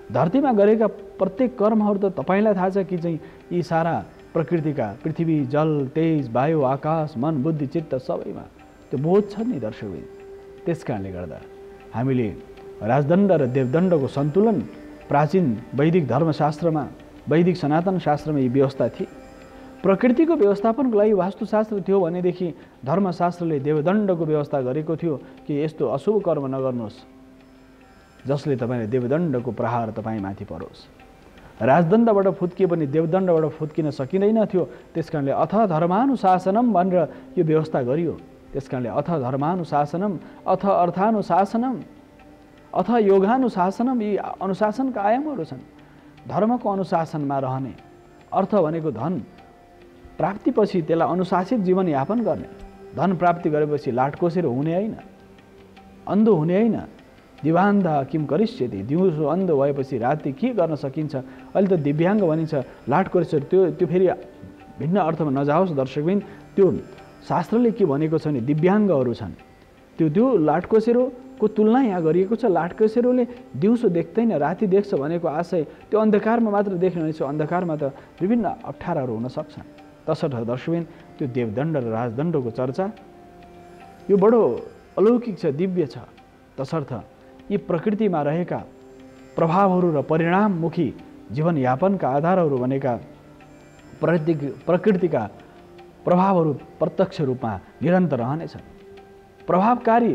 धरतीमा गरेका प्रत्येक कर्महरू त तपाईँलाई थाहा छ कि चाहिँ यी सारा प्रकृतिका पृथ्वी, जल, तेज, वायु, आकाश, मन, बुद्धि, चित्त सबैमा त्यो बोध छ नि दर्शकबिन। त्यस कारणले गर्दा हामीले राजदण्ड र देवदण्डको सन्तुलन प्राचीन वैदिक धर्मशास्त्रमा, वैदिक सनातन शास्त्रमा यी व्यवस्था थिए। प्रकृतिको व्यवस्थापनको लागि वास्तुशास्त्र थियो भनेदेखि धर्मशास्त्रले देवदण्डको व्यवस्था गरेको थियो कि यस्तो अशुभ कर्म नगर्नुहोस् जसले तपाईँले देवदण्डको प्रहार तपाईँमाथि परोस्। राजदण्डबाट फुत्किए पनि देवदण्डबाट फुत्किन सकिँदैन थियो। त्यसकारणले अथ धर्मानुशासनम भनेर यो व्यवस्था गरियो। त्यसकारणले अथ धर्मानुशासनम, अथ अर्थानुशासनम, अथ योगानुशासनम, यी अनुशासनका आयामहरू छन्। धर्मको अनुशासनमा रहने, अर्थ भनेको धन प्राप्तिपछि त्यसलाई अनुशासित जीवनयापन गर्ने। धन प्राप्ति गरेपछि लाटकोसेर हुने होइन, अन्धो हुने होइन। दिवान्ध किम करिष्यति, दिउँसो अन्धो भएपछि राति के गर्न सकिन्छ। अहिले त दिव्याङ्ग भनिन्छ, लाटकोसेर त्यो फेरि भिन्न अर्थमा नजाओस् दर्शकबिन। त्यो शास्त्रले के भनेको छ भने दिव्याङ्गहरू छन्, त्यो लाटकोसेरोको तुलना यहाँ गरिएको छ। लाटकोसेरोले दिउँसो देख्दैन, राति देख्छ भनेको आशय त्यो अन्धकारमा मात्र देख्ने भनेको अन्धकारमा त विभिन्न अप्ठ्याराहरू हुन सक्छन्। तसर्थ दर्शकबिन त्यो देवदण्ड र राजदण्डको चर्चा यो बडो अलौकिक छ, दिव्य छ। तसर्थ यी प्रकृतिमा रहेका प्रभावहरू र परिणाममुखी जीवनयापनका आधारहरू भनेका प्रकृतिका प्रभावहरू प्रत्यक्ष रूपमा निरन्तर रहनेछन्। प्रभावकारी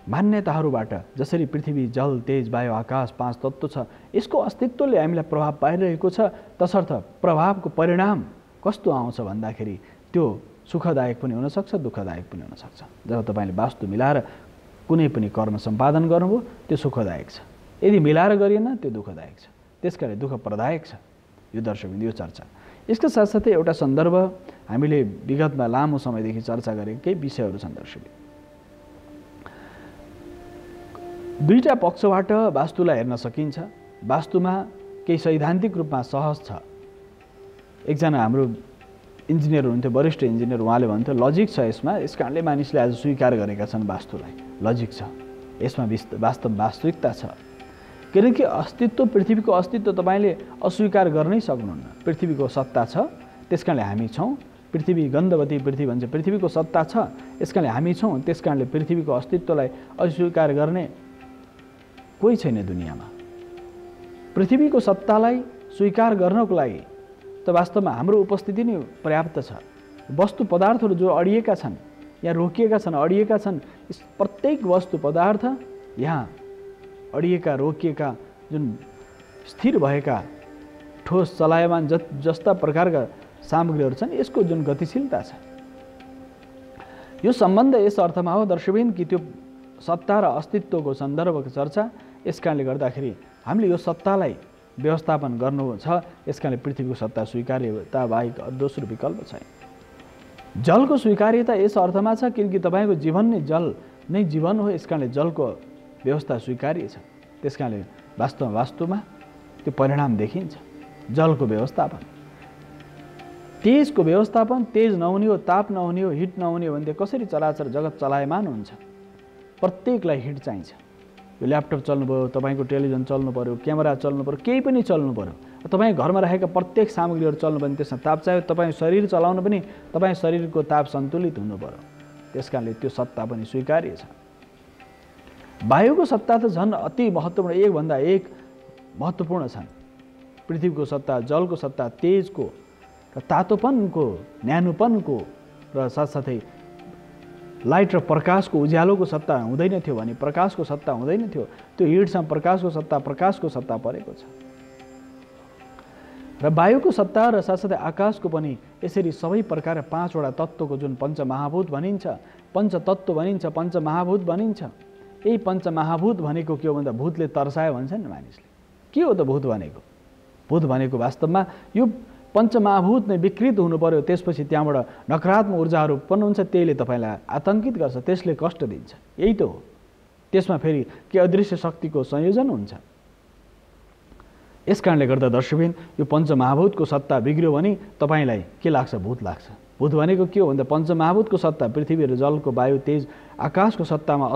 मान्यताहरूबाट जसरी पृथ्वी, जल, तेज, वायु, आकाश 5 तत्त्व छ, यसको अस्तित्वले हामीलाई प्रभाव पाइरहेको छ। तसर्थ प्रभावको परिणाम कस्तो आउँछ भन्दाखेरि त्यो सुखदायक पनि हुनसक्छ, दुःखदायक पनि हुनसक्छ। जब तपाईँले वास्तु मिलाएर कुनै पनि कर्म सम्पादन गर्नुभयो त्यो सुखदायक छ, यदि मिलाएर गरिएन त्यो दुःखदायक छ। त्यसकारण दुःखप्रदायक छ यो दर्शकबिन यो चर्चा। यसका साथसाथै एउटा सन्दर्भ हामीले विगतमा लामो समयदेखि चर्चा गरेका केही विषयहरू छन् दर्शकबिन। दुईटा पक्षबाट वास्तुलाई हेर्न सकिन्छ। वास्तुमा केही सैद्धान्तिक रूपमा सहज छ। एकजना हाम्रो इन्जिनियर हुनुहुन्थ्यो, वरिष्ठ इन्जिनियर, उहाँले भन्थ्यो लजिक छ यसमा, यस कारणले मानिसले आज स्वीकार गरेका छन् वास्तुलाई। लजिक छ यसमा, वास्तविकता छ। किनकि अस्तित्व, पृथ्वीको अस्तित्व तपाईँले अस्वीकार गर्नै सक्नुहुन्न। पृथ्वीको सत्ता छ, त्यसकारणले हामी छौँ। पृथ्वी गन्धवती पृथ्वी भन्छ, पृथ्वीको सत्ता छ, यसकारणले हामी छौँ। त्यसकारणले पृथ्वीको अस्तित्वलाई अस्वीकार गर्ने कोही छैन दुनियाँमा। पृथ्वीको सत्तालाई स्वीकार गर्नको लागि त वास्तवमा हाम्रो उपस्थिति नै पर्याप्त छ। वस्तु पदार्थहरू जो अडिएका छन्, यहाँ रोकिएका छन्, अडिएका छन्, प्रत्येक वस्तु पदार्थ यहाँ अडिएका, रोकिएका, जुन स्थिर भएका ठोस चलायमान जस्ता प्रकारका सामग्रीहरू छन्, यसको जुन गतिशीलता छ, यो सम्बन्ध यस अर्थमा हो दर्शकबिन कि त्यो सत्ता र अस्तित्वको सन्दर्भको चर्चा। यस कारणले गर्दाखेरि हामीले यो सत्तालाई व्यवस्थापन गर्नु छ। यस कारणले पृथ्वीको सत्ता स्वीकार्यता बाहेक दोस्रो विकल्प छैन। जलको स्वीकार्यता यस अर्थमा छ किनकि तपाईँको जीवन नै जल नै जीवन हो। यस कारणले जलको व्यवस्था स्वीकार्य छ। त्यस कारणले वास्तवमा त्यो परिणाम देखिन्छ। जलको व्यवस्थापन, तेजको व्यवस्थापन, तेज नहुने हो, ताप नहुने हो, हिट नहुने हो भने कसरी चराचर जगत चलायमान हुन्छ। प्रत्येकलाई हिट चाहिन्छ। यो ल्यापटप चल्नुभयो, तपाईँको टेलिभिजन चल्नु पऱ्यो, क्यामेरा चल्नु पऱ्यो, केही पनि चल्नु पऱ्यो। तपाईँ घरमा राखेका प्रत्येक सामग्रीहरू चल्नु भने त्यसमा ताप चाहियो। तपाईँ शरीर चलाउनु पनि तपाईँ शरीरको ताप सन्तुलित हुनु पऱ्यो। त्यस कारणले त्यो सत्ता पनि स्वीकार्य छ। वायुको सत्ता त झन् अति महत्त्वपूर्ण, एकभन्दा एक महत्त्वपूर्ण छन्। पृथ्वीको सत्ता, जलको सत्ता, तेजको र तातोपनको, न्यानोपनको र साथसाथै लाइट र प्रकाशको, उज्यालोको सत्ता हुँदैन थियो भने प्रकाशको सत्ता हुँदैन थियो। त्यो हिटसँग प्रकाशको सत्ता परेको छ। र वायुको सत्ता र साथसाथै आकाशको पनि यसरी सबै प्रकार 5वटा तत्त्वको जुन पञ्चमहाभूत भनिन्छ, पञ्चतत्त्व भनिन्छ, पञ्चमहाभूत भनिन्छ। यही पञ्चमहाभूत भनेको के हो भन्दा भूतले तर्सायो भन्छ नि मानिसले। के हो त भूत भनेको? भूत भनेको वास्तवमा यो पञ्चमहाभूत नै विकृत हुनु पर्यो, त्यसपछि त्यहाँबाट नकारात्मक ऊर्जाहरू उत्पन्न हुन्छ, त्यसले तपाईँलाई आतङ्कित गर्छ, त्यसले कष्ट दिन्छ। यही त हो। त्यसमा फेरि के अदृश्य शक्तिको संयोजन हुन्छ। यस कारणले गर्दा दर्शकबिन यो पञ्चमहाभूतको सत्ता बिग्रियो भने तपाईँलाई के लाग्छ? भूत लाग्छ। भूत भनेको के हो भन्दा पञ्चमहाभूतको सत्ता पृथ्वी र जलको वायु तेज आकाशको सत्तामा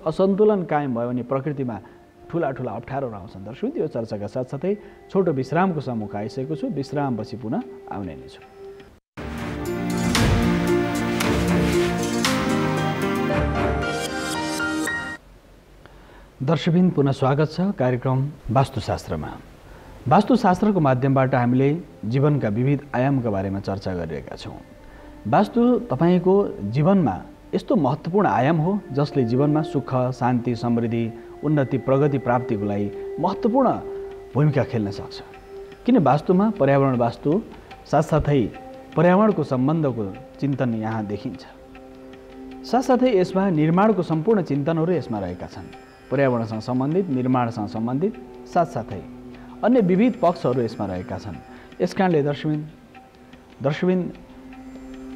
असन्तुलन कायम भयो भने प्रकृतिमा ठुला ठुला अप्ठ्यारोहरू आउँछन्। दर्शक यो चर्चाका साथसाथै छोटो विश्रामको सम्मुख आइसकेको छु। विश्रामपछि पुनः आउने नै छु। दर्शकबिन पुनः स्वागत छ कार्यक्रम वास्तुशास्त्रमा। वास्तुशास्त्रको माध्यमबाट हामीले जीवनका विविध आयामका बारेमा चर्चा गरिरहेका छौँ। वास्तु तपाईँको जीवनमा यस्तो महत्त्वपूर्ण आयाम हो जसले जीवनमा सुख, शान्ति, समृद्धि, उन्नति, प्रगति प्राप्तिको लागि महत्त्वपूर्ण भूमिका खेल्न सक्छ। किन वास्तुमा पर्यावरण वास्तु साथसाथै पर्यावरणको सम्बन्धको चिन्तन यहाँ देखिन्छ। साथसाथै यसमा निर्माणको सम्पूर्ण चिन्तनहरू यसमा रहेका छन्। पर्यावरणसँग सम्बन्धित, निर्माणसँग सम्बन्धित, साथसाथै अन्य विविध पक्षहरू यसमा रहेका छन्। यस कारणले दर्शकबिन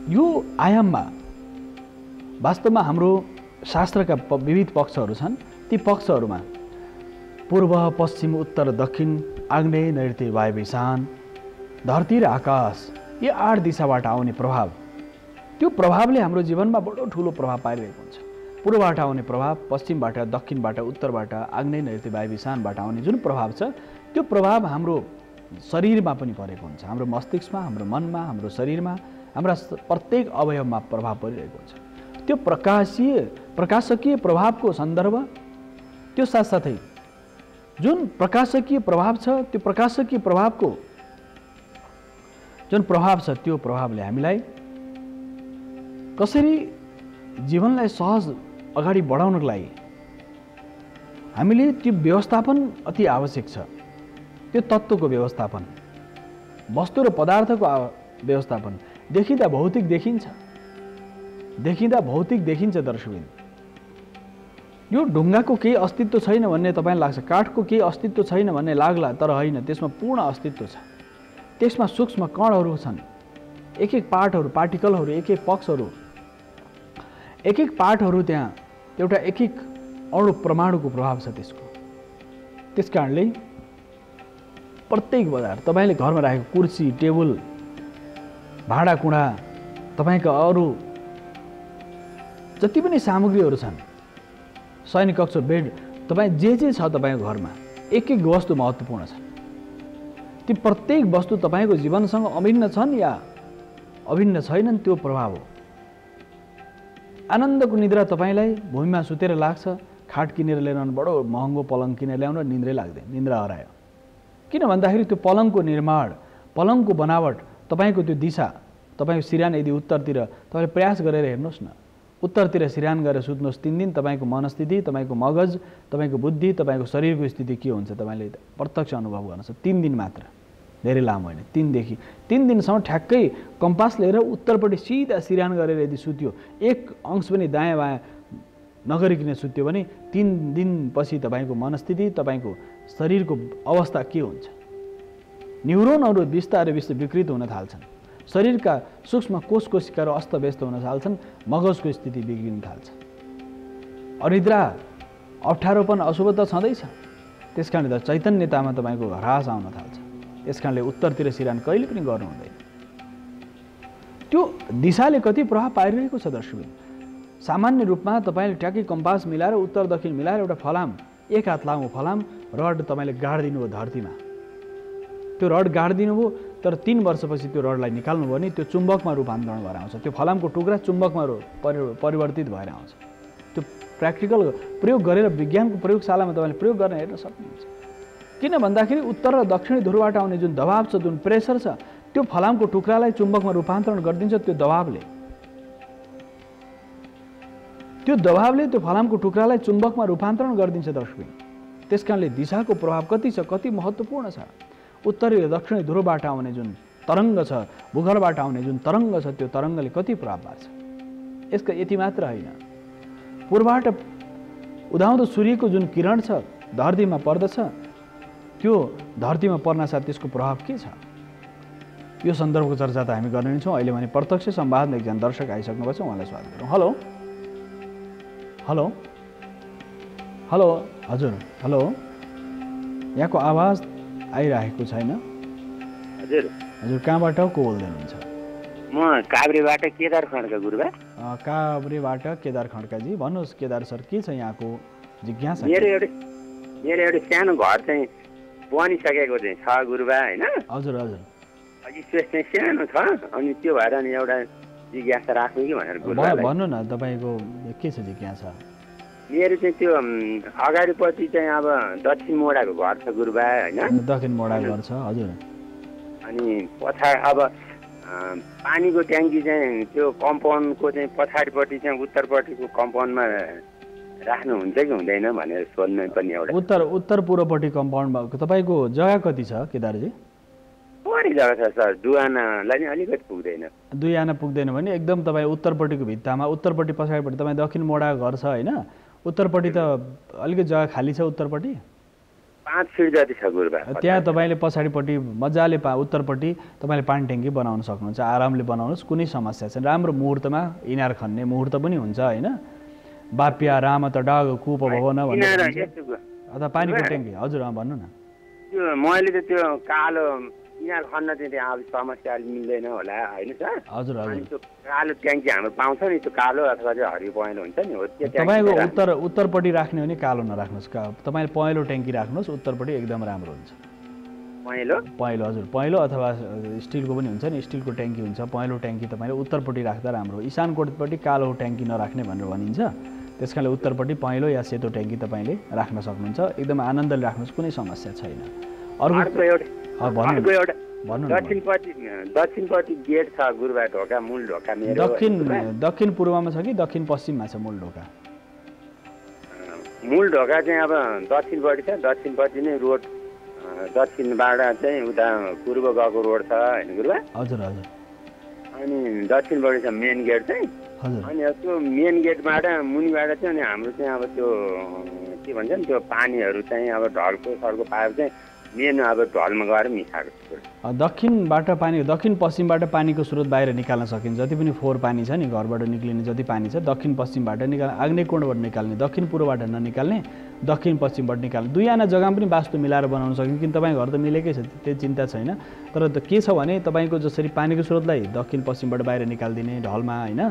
यो आयाममा वास्तवमा हाम्रो शास्त्रका विविध पक्षहरू छन्। ती पक्षहरूमा पूर्व, पश्चिम, उत्तर, दक्षिण, आग्नेय, नैऋत्य, वायव्य, ईशान, धरती र आकाश, यो 8 दिशाबाट आउने प्रभाव, त्यो प्रभावले हाम्रो जीवनमा बडो ठुलो प्रभाव पारिरहेको हुन्छ। पूर्वबाट आउने प्रभाव, पश्चिमबाट, दक्षिणबाट, उत्तरबाट, आग्नेय, नैऋत्य, वायव्य, ईशानबाट आउने जुन प्रभाव छ त्यो प्रभाव हाम्रो शरीरमा पनि परेको हुन्छ। हाम्रो मस्तिष्कमा, हाम्रो मनमा, हाम्रो शरीरमा, हाम्रा प्रत्येक अवयवमा प्रभाव परिरहेको हुन्छ। त्यो प्रकाशकीय प्रभावको सन्दर्भ, त्यो साथसाथै जुन प्रकाशकीय प्रभाव छ त्यो प्रकाशकीय प्रभावको जुन प्रभाव छ त्यो प्रभावले हामीलाई कसरी जीवनलाई सहज अगाडि बढाउनको लागि हामीले त्यो व्यवस्थापन अति आवश्यक छ। त्यो तत्त्वको व्यवस्थापन, वस्तु र पदार्थको व्यवस्थापन देखिँदा भौतिक देखिन्छ दर्शकबिन। यो ढुङ्गाको केही अस्तित्व छैन भन्ने तपाईँलाई लाग्छ, काठको केही अस्तित्व छैन भन्ने लाग्ला, तर होइन, त्यसमा पूर्ण अस्तित्व छ। त्यसमा सूक्ष्म कणहरू छन्, एक एक पार्टहरू, पार्टिकलहरू, एक एक पक्षहरू, एक एक पार्टहरू, त्यहाँ एउटा एक एक अणु परमाणुको प्रभाव छ त्यसको। त्यस कारणले प्रत्येक बजार तपाईँले घरमा राखेको कुर्सी, टेबल, भाँडाकुँडा, तपाईँका अरू जति पनि सामग्रीहरू छन्, शयन कक्ष, बेड, तपाईँ जे छ तपाईँको घरमा एक एक वस्तु महत्त्वपूर्ण छ। ती प्रत्येक वस्तु तपाईँको जीवनसँग अभिन्न छन् या अभिन्न छैनन्, त्यो प्रभाव हो। आनन्दको निद्रा तपाईँलाई भूमिमा सुतेर लाग्छ, खाट किनेर ल्याउनु, बडो महँगो पलङ किनेर ल्याउनु, निन्द्रै लाग्दैन, निन्द्रा हरायो। किन भन्दाखेरि त्यो पलङको निर्माण, पलङको बनावट, तपाईँको त्यो दिशा, तपाईँको सिरान यदि उत्तरतिर, तपाईँले प्रयास गरेर हेर्नुहोस् न, उत्तरतिर सिरान गरेर सुत्नुहोस्, 3 दिन तपाईँको मनस्थिति, तपाईँको मगज, तपाईँको बुद्धि, तपाईँको शरीरको स्थिति के हुन्छ तपाईँले प्रत्यक्ष अनुभव गर्नुहोस्। 3 दिन मात्र, धेरै लामो होइन, 3 दिनसम्म ठ्याक्कै कम्पास लिएर उत्तरपट्टि सिधा सिरान गरेर यदि सुत्यो, एक अंश पनि दायाँ बायाँ नगरिकन सुत्यो भने 3 दिनपछि तपाईँको मनस्थिति, तपाईँको शरीरको अवस्था के हुन्छ? न्युरोनहरू बिस्तारै विकृत हुन थाल्छन्, शरीरका सूक्ष्म कोशिकाहरू अस्तव्यस्त हुन थाल्छन्, मगजको स्थिति बिग्रिन थाल्छ, अनिद्रा, अप्ठ्यारोपन, अशुभता छँदैछ। त्यस कारणले त चैतन्यतामा तपाईँको ह्रास आउन थाल्छ। यस कारणले उत्तरतिर सिरान कहिले पनि गर्नु हुँदैन। त्यो दिशाले कति प्रभाव पारिरहेको छ दर्शकबिन। सामान्य रूपमा तपाईँले ट्याक्कै कम्पास मिलाएर उत्तर दक्षिण मिलाएर एउटा फलाम, एक हात लामो फलाम रड तपाईँले गाडिदिनु भयो धरतीमा, त्यो रड गाडिदिनु भयो, तर 3 वर्षपछि त्यो रडलाई निकाल्नु भयो भने त्यो चुम्बकमा रूपान्तरण भएर आउँछ, त्यो फलामको टुक्रा चुम्बकमा परिवर्तित भएर आउँछ। त्यो प्र्याक्टिकल प्रयोग गरेर विज्ञानको प्रयोगशालामा तपाईँले प्रयोग गर्न हेर्न सक्नुहुन्छ। किन भन्दाखेरि उत्तर र दक्षिणी ध्रुवबाट आउने जुन दबाव छ, जुन प्रेसर छ, त्यो फलामको टुक्रालाई चुम्बकमा रूपान्तरण गरिदिन्छ। त्यो दबावले त्यो फलामको टुक्रालाई चुम्बकमा रूपान्तरण गरिदिन्छ दर्शकबिन। त्यसकारणले दिशाको प्रभाव कति छ, कति महत्त्वपूर्ण छ। उत्तरी र दक्षिणी ध्रुवबाट आउने जुन तरङ्ग छ, भूगोलबाट आउने जुन तरङ्ग छ, त्यो तरङ्गले कति प्रभाव पार्छ। यसका यति मात्र होइन, पूर्वबाट उदाउँदो सूर्यको जुन किरण छ धरतीमा पर्दछ, त्यो धरतीमा पर्नासाथ त्यसको प्रभाव के छ? यो सन्दर्भको चर्चा त हामी गर्ने छौँ। अहिले भने प्रत्यक्ष संवादमा एकजना दर्शक आइसक्नुभएको छ, उहाँलाई स्वागत गरौँ। हेलो हेलो हेलो हजुर, हेलो, यहाँको आवाज आइरहेको छैन। हजुर हजुर, कहाँबाट को बोल्दै हुनुहुन्छ? म काभ्रेबाट केदार खड्का गुरुबा। काभ्रेबाट केदार खड्काजी, भन्नुहोस् केदार सर, के छ यहाँको जिज्ञासा? मेरो एउटा सानो घर चाहिँ बनिसकेको चाहिँ छ गुरुबा, होइन? हजुर हजुर, स्पेस चाहिँ सानो छ, अनि त्यो भएर नि एउटा जिज्ञासा राख्नु कि भनेर गुरुबा। भन्नु न, तपाईँको के छ जिज्ञासा? मेरो चाहिँ त्यो अगाडिपट्टि चाहिँ अब दक्षिण मोडाको घर छ गुरुबा, होइन? दक्षिण मोडाको घर छ, हजुर। अनि पछाडि अब पानीको ट्याङ्की चाहिँ त्यो कम्पाउन्डको चाहिँ पछाडिपट्टि चाहिँ उत्तरपट्टिको कम्पाउन्डमा राख्नुहुन्छ कि हुँदैन भनेर सोध्नु पनि एउटा। उत्तर पूर्वपट्टि कम्पाउन्डमा तपाईँको जग्गा कति छ केदारजी? थोरै जग्गा छ सर, दुआनालाई नि अलिकति पुग्दैन। दुई आना पुग्दैन भने एकदम तपाईँ उत्तरपट्टिको भित्तामा, उत्तरपट्टि पछाडिपट्टि तपाईँ दक्षिण मोडाको घर छ, होइन? उत्तरपट्टि त अलिकति जग्गा खाली छ, उत्तरपट्टि 5 फिट जति छ गुरुबा। त्यहाँ तपाईँले पछाडिपट्टि मजाले उत्तरपट्टि तपाईँले पानी ट्याङ्की बनाउन सक्नुहुन्छ, आरामले बनाउनुहोस्, कुनै समस्या छैन। राम्रो मुहुर्तमा इनार खन्ने मुहुर्त पनि हुन्छ, होइन? बाप्या रामत डाग कुप भवन अथवा पानीको ट्याङ्की। हजुर भन्नु न। त्यो मैले त त्यो कालो इनार खन्न चाहिँ त्यहाँ अब समस्या अलि मिल्दैन होला, होइन सर? हजुर हजुर, त्यो कालो ट्याङ्की हाम्रो पाउँछ नि, त्यो कालो अथवा चाहिँ हरियो पहेँलो हुन्छ नि, हो त्यो तपाईँको उत्तरपट्टि राख्ने भने कालो नराख्नुहोस्, तपाईँले पहेँलो ट्याङ्की राख्नुहोस्, उत्तरपट्टि एकदम राम्रो हुन्छ। पहेँलो? हजुर, पहेँलो अथवा स्टिलको पनि हुन्छ नि, स्टिलको ट्याङ्की हुन्छ। पहेँलो ट्याङ्की तपाईँले उत्तरपट्टि राख्दा राम्रो। इशानकोटपट्टि कालो ट्याङ्की नराख्ने भनेर भनिन्छ, त्यस कारणले उत्तरपट्टि पहेँलो या सेतो ट्याङ्की तपाईँले राख्न सक्नुहुन्छ। एकदम आनन्दले राख्नुहोस्, कुनै समस्या छैन। दक्षिणपट्टि गेट छ गुरुबा, ढोका मूल ढोका मेरो दक्षिण पूर्वमा छ कि दक्षिण पश्चिममा छ मूल ढोका? मूल ढोका चाहिँ अब दक्षिणपट्टि छ, दक्षिणपट्टि नै रोड, दक्षिणबाट चाहिँ उता पूर्व गएको रोड छ, होइन गुरुबा? हजुर हजुर। अनि दक्षिणपट्टि छ मेन गेट चाहिँ। अनि त्यो मेन गेटबाट मुनिबाट चाहिँ अनि हाम्रो चाहिँ अब त्यो के भन्छ नि, त्यो पानीहरू चाहिँ अब ढलको सडको पाइप चाहिँ मेन अब ढलमा गएर मिसाएको छ। दक्षिण पश्चिमबाट पानीको स्रोत बाहिर निकाल्न सकिन्छ। जति पनि फोहोर पानी छ नि, घरबाट निक्लिने जति पानी छ, दक्षिण पश्चिमबाट आग्नेयकोणबाट निकाल्ने, दक्षिण पूर्वबाट ननिकाल्ने, दक्षिण पश्चिमबाट निकाल्ने। दुई आना जग्गामा पनि वास्तु मिलाएर बनाउन सकिन्छ, किन तपाईँ घर त मिलेकै छ, त्यो चिन्ता छैन। तर के छ भने तपाईँको जसरी पानीको स्रोतलाई दक्षिण पश्चिमबाट बाहिर निकालिदिने ढलमा, होइन?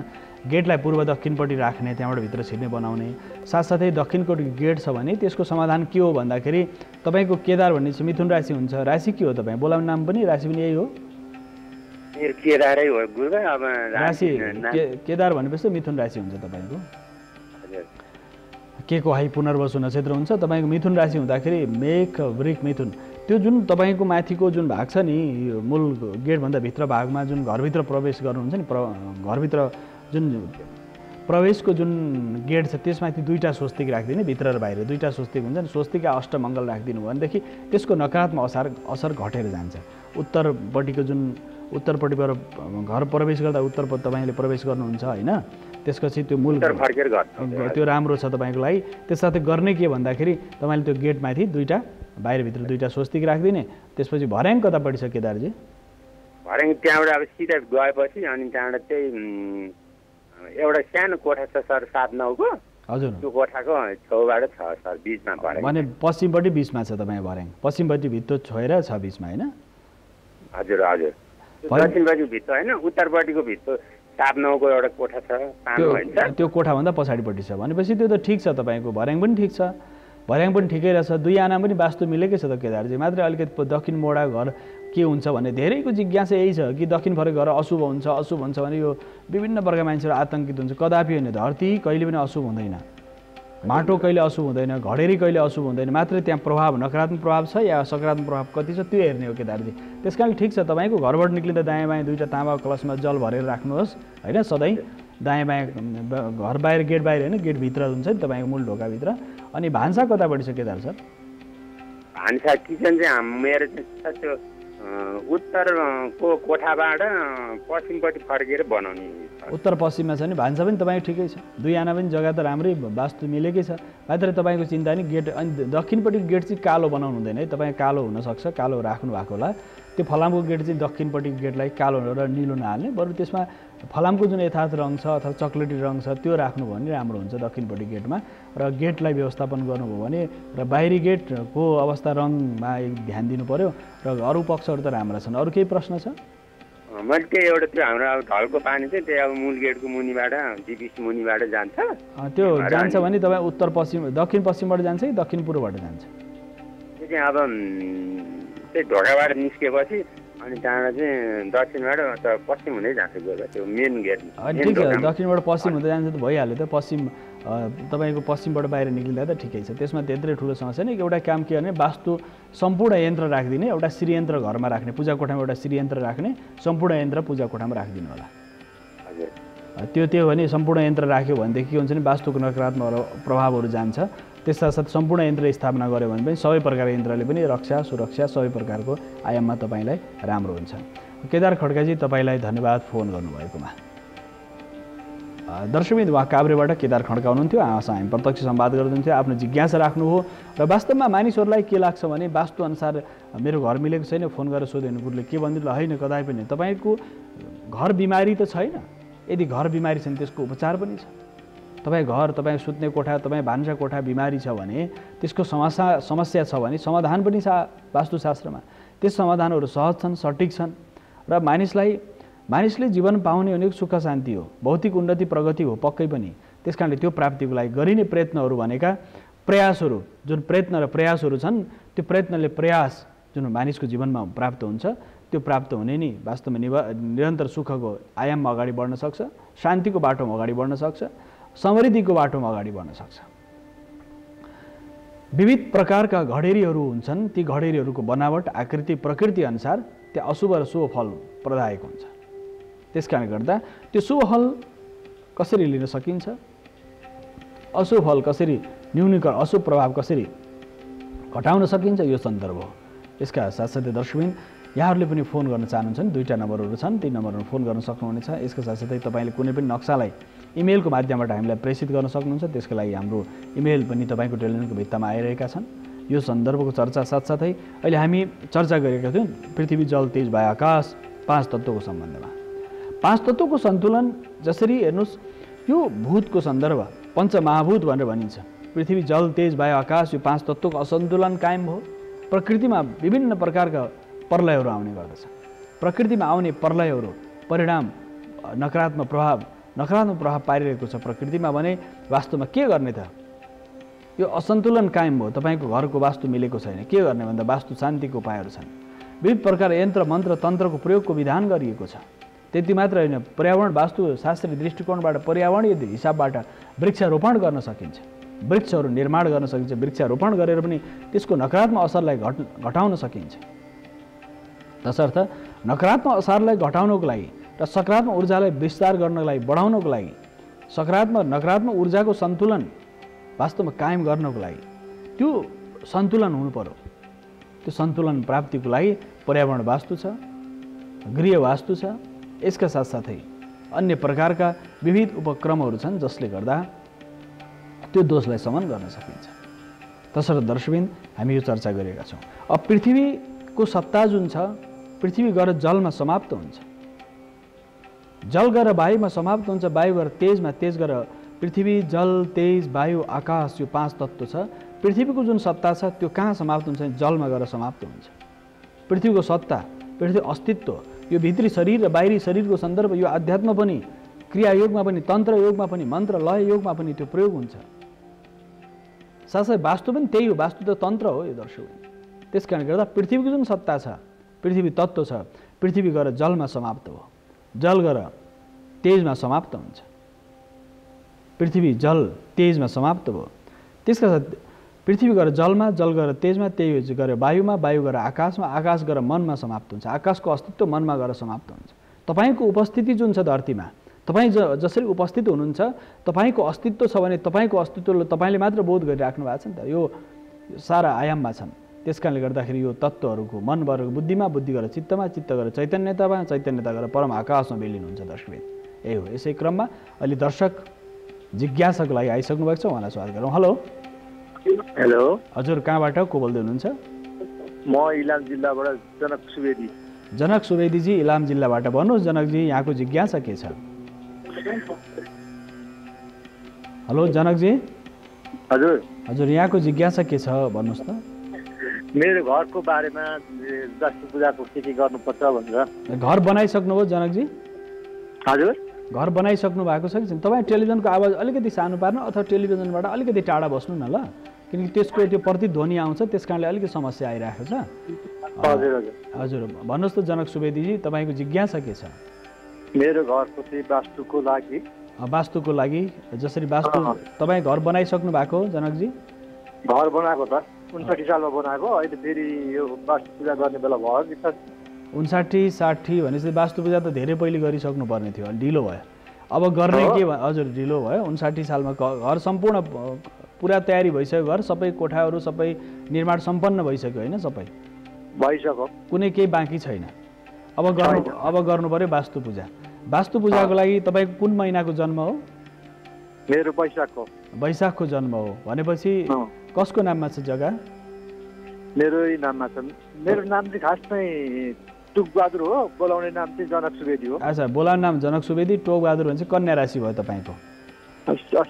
गेटलाई पूर्व दक्षिणपट्टि राख्ने, त्यहाँबाट भित्र छिर्ने बनाउने, साथसाथै दक्षिणको गेट छ भने त्यसको समाधान के हो भन्दाखेरि तपाईँको केदार भन्ने चाहिँ मिथुन राशि हुन्छ। राशि के हो तपाईँ बोलाउने नाम पनि? राशि पनि यही हो? केदारै हो गुरुबा। अब राशि केदार भनेपछि मिथुन राशि हुन्छ तपाईँको। के को हाई पुनर्वसु नक्षत्र हुन्छ तपाईँको। मिथुन राशि हुँदाखेरि मेघ वृक मिथुन, त्यो जुन तपाईँको माथिको जुन भाग छ नि, मूल गेटभन्दा भित्र भागमा जुन घरभित्र प्रवेश गर्नुहुन्छ नि, घरभित्र जुन प्रवेशको जुन गेट छ त्यसमाथि दुईवटा स्वस्तिक राखिदिने, भित्र र बाहिर दुईवटा स्वस्तिक हुन्छ नि, स्वस्तिक अष्टमङ्गल राखिदिनु भयो भनेदेखि त्यसको नकारात्मक असर घटेर जान्छ। उत्तरपट्टिको जुन उत्तरपट्टिबाट घर प्रवेश गर्दा उत्तरपट्टि तपाईँले प्रवेश गर्नुहुन्छ, होइन? त्यसपछि त्यो मूल त्यो राम्रो छ तपाईँको लागि। त्यससाथै गर्ने के भन्दाखेरि तपाईँले त्यो गेटमाथि दुईवटा बाहिरभित्र दुईवटा स्वस्तिक राखिदिने। त्यसपछि भर्याङ कतापट्टि छ केदारजी? भर्याङ त्यहाँबाट अब सिधा गएपछि अनि त्यहाँबाट चाहिँ एउटा सानो कोठा छ सर, 7-9 को। हजुर, त्यो कोठाको छेउबाट छ सर, बिचमा भर्याङ। भने पश्चिमपट्टि बिचमा छ तपाईँ भर्याङ, पश्चिमपट्टि भित्र छोएर छ बिचमा, होइन? हजुर हजुर, दक्षिणपट्टिको भित्र होइन, उत्तरपट्टिको भित्र 7-9 को एउटा कोठा छ, सानो होइन? त्यो कोठाभन्दा पछाडिपट्टि छ भनेपछि त्यो त ठिक छ तपाईँको। भर्याङ पनि ठिक छ, भर्याङ पनि ठिकै रहेछ। दुई आना पनि वास्तु मिलेकै छ त केदारजी। मात्रै अलिकति दक्षिण मोडा घर के हुन्छ भने धेरैको जिज्ञासा यही छ कि दक्षिण फरेको घर अशुभ हुन्छ भने यो विभिन्न वर्गका मान्छेहरू आतङ्कित हुन्छ। कदापि होइन, धरती कहिले पनि अशुभ हुँदैन, माटो कहिले अशुभ हुँदैन, घडेरी कहिले अशुभ हुँदैन। मात्रै त्यहाँ प्रभाव, नकारात्मक प्रभाव छ या सकारात्मक प्रभाव कति छ त्यो हेर्ने हो केदारजी। त्यस कारण ठिक छ, तपाईँको घरबाट निक्लिँदा दायाँ बायाँ दुईवटा ताँबा कलशमा जल भरेर राख्नुहोस्, होइन? सधैँ दायाँ बायाँ, घर बाहिर गेट बाहिर होइन, गेटभित्र हुन्छ नि तपाईँको मूल ढोकाभित्र। अनि भान्सा कतापट्टि छ केदार सर? भान्सा किचन चाहिँ मेरो त्यो उत्तरको कोठाबाट पश्चिमपट्टि फर्केर बनाउने उत्तर पश्चिममा छ नि भान्सा पनि तपाईँको ठिकै छ, दुई आना पनि जग्गा त राम्रै वास्तु मिलेकै छ, मात्र तपाईँको चिन्ता नि गेट। अनि दक्षिणपट्टि गेट चाहिँ कालो बनाउनु हुँदैन है, तपाईँ कालो हुनसक्छ, कालो राख्नु भएको होला। त्यो फलामको गेट चाहिँ दक्षिणपट्टि गेटलाई कालो र निलो नहाल्ने, बरु त्यसमा फलामको जुन यथार्थ रङ छ अथवा चक्लेटी रङ छ त्यो राख्नुभयो भने राम्रो हुन्छ दक्षिणपट्टि गेटमा। र गेटलाई व्यवस्थापन गर्नुभयो भने र बाहिरी गेटको अवस्था रङमा ध्यान दिनु पर्यो। र अरू पक्षहरू त राम्रा छन्। अरू केही प्रश्न छ? मैले त्यही एउटा त्यो हाम्रो अब ढलको पानी चाहिँ त्यही अब मूल गेटको मुनिबाट जिपिसी मुनिबाट जान्छ। त्यो जान्छ भने तपाईँ उत्तर पश्चिम दक्षिण पश्चिमबाट जान्छ कि दक्षिण पूर्वबाट जान्छ? त्यो चाहिँ अब त्यही ढोकाबाट निस्केपछि अनि त्यहाँबाट चाहिँ दक्षिणबाट पश्चिम हुँदै जान्छ गएर त्यो मेन गेट। ठिक छ, दक्षिणबाट पश्चिम हुँदै जान्छ त भइहाल्यो त। पश्चिम तपाईँको पश्चिमबाट बाहिर निक्लिँदा त ठिकै छ, त्यसमा त्यत्रै ठुलो समस्या नै। एउटा काम के भने वास्तु सम्पूर्ण यन्त्र राखिदिने, एउटा श्रीयन्त्र घरमा राख्ने, पूजा कोठामा एउटा श्रीयन्त्र राख्ने, सम्पूर्ण यन्त्र पूजा कोठामा राखिदिनु होला। त्यो भने सम्पूर्ण यन्त्र राख्यो भनेदेखि के हुन्छ भने वास्तुको नकारात्मक प्रभावहरू जान्छ। त्यस साथसाथ सम्पूर्ण यन्त्र स्थापना गऱ्यो भने पनि सबै प्रकारको यन्त्रले पनि रक्षा सुरक्षा सबै प्रकारको आयाममा तपाईँलाई राम्रो हुन्छ। केदार खड्काजी तपाईँलाई धन्यवाद फोन गर्नुभएकोमा। दर्शकबिन्द उहाँ काभ्रेबाट केदार खड्का हुनुहुन्थ्यो, उहाँसँग हामी प्रत्यक्ष संवाद गर्नुहुन्थ्यो, आफ्नो जिज्ञासा राख्नुभयो। र वास्तवमा मानिसहरूलाई के लाग्छ भने वास्तुअनुसार मेरो घर मिलेको छैन, फोन गरेर सोध्यो भने गुरुले के भनिदिनु, होइन कदापि पनि। तपाईँको घर बिमारी त छैन, यदि घर बिमारी छ भने त्यसको उपचार पनि छ। तपाईँ घर, तपाईँ सुत्ने कोठा, तपाईँ भान्सा कोठा बिमारी छ भने त्यसको समस्या छ भने समाधान पनि छ वास्तुशास्त्रमा। त्यस समाधानहरू सहज छन्, सटिक छन् र मानिसले जीवन पाउने भनेको सुख शान्ति हो, भौतिक उन्नति प्रगति हो पक्कै पनि। त्यस कारणले त्यो प्राप्तिको लागि गरिने प्रयत्नहरू भनेका प्रयासहरू, जुन प्रयत्न र प्रयासहरू छन्, त्यो प्रयत्नले प्रयास जुन मानिसको जीवनमा प्राप्त हुन्छ, त्यो प्राप्त हुने नि वास्तवमा निरन्तर सुखको आयाममा अगाडि बढ्न सक्छ, शान्तिको बाटोमा अगाडि बढ्न सक्छ, समृद्धिको बाटोमा अगाडि बढ्न सक्छ। विविध प्रकारका घडेरीहरू हुन्छन्, ती घडेरीहरूको बनावट आकृति प्रकृति अनुसार त्यहाँ अशुभ र शुभ फल प्रदायक हुन्छ। त्यस कारणले गर्दा त्यो शुभ फल कसरी लिन सकिन्छ, अशुभ फल कसरी न्यूनीकरण, अशुभ प्रभाव कसरी घटाउन सकिन्छ, यो सन्दर्भ हो। यसका साथसाथै दर्शकबिन यहाँहरूले पनि फोन गर्न चाहनुहुन्छ भने दुईवटा नम्बरहरू छन्, ती नम्बरहरू फोन गर्न सक्नुहुनेछ। यसका साथसाथै तपाईँले कुनै पनि नक्सालाई इमेलको माध्यमबाट हामीलाई प्रेषित गर्न सक्नुहुन्छ, त्यसको लागि हाम्रो इमेल पनि तपाईँको टेलिभिजनको भित्तामा आइरहेका छन्। यो सन्दर्भको चर्चा साथसाथै अहिले हामी चर्चा गरेका थियौँ पृथ्वी जल तेज वायु आकाश 5 तत्त्वको सम्बन्धमा। 5 तत्त्वको सन्तुलन जसरी हेर्नुहोस्, यो भूतको सन्दर्भ पञ्चमहाभूत भनेर भनिन्छ। पृथ्वी जल तेज वायु आकाश, यो 5 तत्त्वको असन्तुलन कायम भयो। प्रकृतिमा विभिन्न प्रकारका प्रलयहरू आउने गर्दछ। प्रकृतिमा आउने प्रलयहरू परिणाम नकारात्मक प्रभाव पारिरहेको छ प्रकृतिमा भने वास्तवमा के गर्ने त? यो असन्तुलन कायम भयो, तपाईँको घरको वास्तु मिलेको छैन, के गर्ने भन्दा वास्तु शान्तिको उपायहरू छन्। विविध प्रकार यन्त्र मन्त्र तन्त्रको प्रयोगको विधान गरिएको छ। त्यति मात्र होइन, पर्यावरण वास्तुशास्त्रीय दृष्टिकोणबाट पर्यावरणीय हिसाबबाट वृक्षारोपण गर्न सकिन्छ, वृक्षहरू निर्माण गर्न सकिन्छ, वृक्षारोपण गरेर पनि त्यसको नकारात्मक असरलाई घटाउन सकिन्छ। तसर्थ नकारात्मक असरलाई घटाउनको लागि र सकारात्मक ऊर्जालाई विस्तार गर्नको लागि, बढाउनको लागि, नकारात्मक ऊर्जाको सन्तुलन वास्तवमा कायम गर्नको लागि त्यो सन्तुलन हुनु पर्यो। त्यो सन्तुलन प्राप्तिको लागि पर्यावरण वास्तु छ, गृह वास्तु छ, यसका साथसाथै अन्य प्रकारका विविध उपक्रमहरू छन् जसले गर्दा त्यो दोषलाई शमन गर्न सकिन्छ। तसर्थ दर्शकबिन हामी यो चर्चा गरेका छौँ। अब पृथ्वीको सत्ता जुन छ, पृथ्वी गएर जलमा समाप्त हुन्छ, जल गएर वायुमा समाप्त हुन्छ, वायु गएर तेजमा, तेज गएर पृथ्वी जल तेज वायु आकाश, यो 5 तत्त्व छ। पृथ्वीको जुन सत्ता छ त्यो कहाँ समाप्त हुन्छ? जलमा गएर समाप्त हुन्छ। पृथ्वीको सत्ता, पृथ्वी अस्तित्व, यो भित्री शरीर र बाहिरी शरीरको सन्दर्भ, यो अध्यात्म पनि, क्रियायोगमा पनि, तन्त्र योगमा पनि, मन्त्र लय योगमा पनि त्यो प्रयोग हुन्छ। साथसाथै वास्तु पनि त्यही हो, वास्तु त तन्त्र हो यो दर्शक। त्यस कारणले गर्दा पृथ्वीको जुन सत्ता छ, पृथ्वी तत्त्व छ, पृथ्वी गएर जलमा समाप्त हो, जल गएर तेजमा समाप्त हुन्छ, पृथ्वी जल तेजमा समाप्त भयो। त्यसका साथ पृथ्वी गएर जलमा, जल गएर तेजमा, तेज गएर वायुमा, वायु गएर आकाशमा, आकाश गएर मनमा समाप्त हुन्छ, आकाशको अस्तित्व मनमा गएर समाप्त हुन्छ। तपाईँको उपस्थिति जुन छ धरतीमा, तपाईँ जसरी उपस्थित हुनुहुन्छ, तपाईँको अस्तित्व छ भने तपाईँको अस्तित्वले तपाईँले मात्र बोध गरिराख्नु भएको छ नि त। यो सारा आयाममा छन्, त्यसकारणले गर्दाखेरि यो तत्त्वहरूको मनबाट बुद्धिमा, बुद्धि गरेर चित्तमा, चित्त गरेर चैतन्यतामा, चैतन्यता गरेर परम आकाशमा बेलिनुहुन्छ दर्शकबिन। यही हो। यसै क्रममा अहिले दर्शक जिज्ञासाको लागि आइसक्नु भएको छ, उहाँलाई स्वागत गरौँ। हेलो हेलो हजुर, कहाँबाट को बोल्दै हुनुहुन्छ? म इलाम जिल्लाबाट जनक सुवेदी। जनक सुवेदीजी इलाम जिल्लाबाट, भन्नुहोस् जनकजी यहाँको जिज्ञासा के छ? हेलो जनकजी। हजुर हजुर, यहाँको जिज्ञासा के छ भन्नुहोस् त। मेरो घरको बारेमा वास्तु पूजाको के गर्नुपर्छ भनेर। घर बनाइसक्नुभयो जनकजी? हजुर घर बनाइसक्नु भएको छ कि छैन? तपाईँ टेलिभिजनको आवाज अलिकति सानो पार्नु अथवा टेलिभिजनबाट अलिकति टाढा बस्नु न ल, किनकि त्यसको त्यो प्रतिध्वनि आउँछ, त्यस कारणले अलिकति समस्या आइरहेको छ। हजुर हजुर हजुर, भन्नुहोस् त जनक सुवेदीजी, तपाईँको जिज्ञासा के छ? मेरो घरको चाहिँ वास्तुको लागि। वास्तुको लागि जसरी वास्तु तपाईँ घर बनाइसक्नु भएको हो जनकजी? घर बनाएको त 59 सालमा बनाएको, अहिले फेरि यो वास्तु पूजा गर्ने बेला भयो कि त। 59 60 भनेपछि वास्तु पूजा त धेरै पहिले गरिसक्नु पर्ने थियो, ढिलो भयो। अब गर्ने के? हजुर ढिलो भयो। 59 सालमा घर सम्पूर्ण पुरा तयारी भइसक्यो, घर सबै कोठाहरू सबै निर्माण सम्पन्न भइसक्यो होइन? सबै भइसक्यो, कुनै केही बाँकी छैन। अब गर्नु पर्यो वास्तु पूजा। वास्तु पूजाको लागि तपाईँको कुन महिनाको जन्म हो? मेरो वैशाखको जन्म हो भनेपछि कसको नाममा छ जग्गा? मेरै नाममा छ। मेरो नाम चाहिँ खास चाहिँ टुकबहादुर हो, बोलाउने नाम चाहिँ जनक सुवेदी हो। अच्छा, बोलाउने नाम जनक सुवेदी, टोकबहादुर भने चाहिँ कन्या राशि भयो तपाईँको?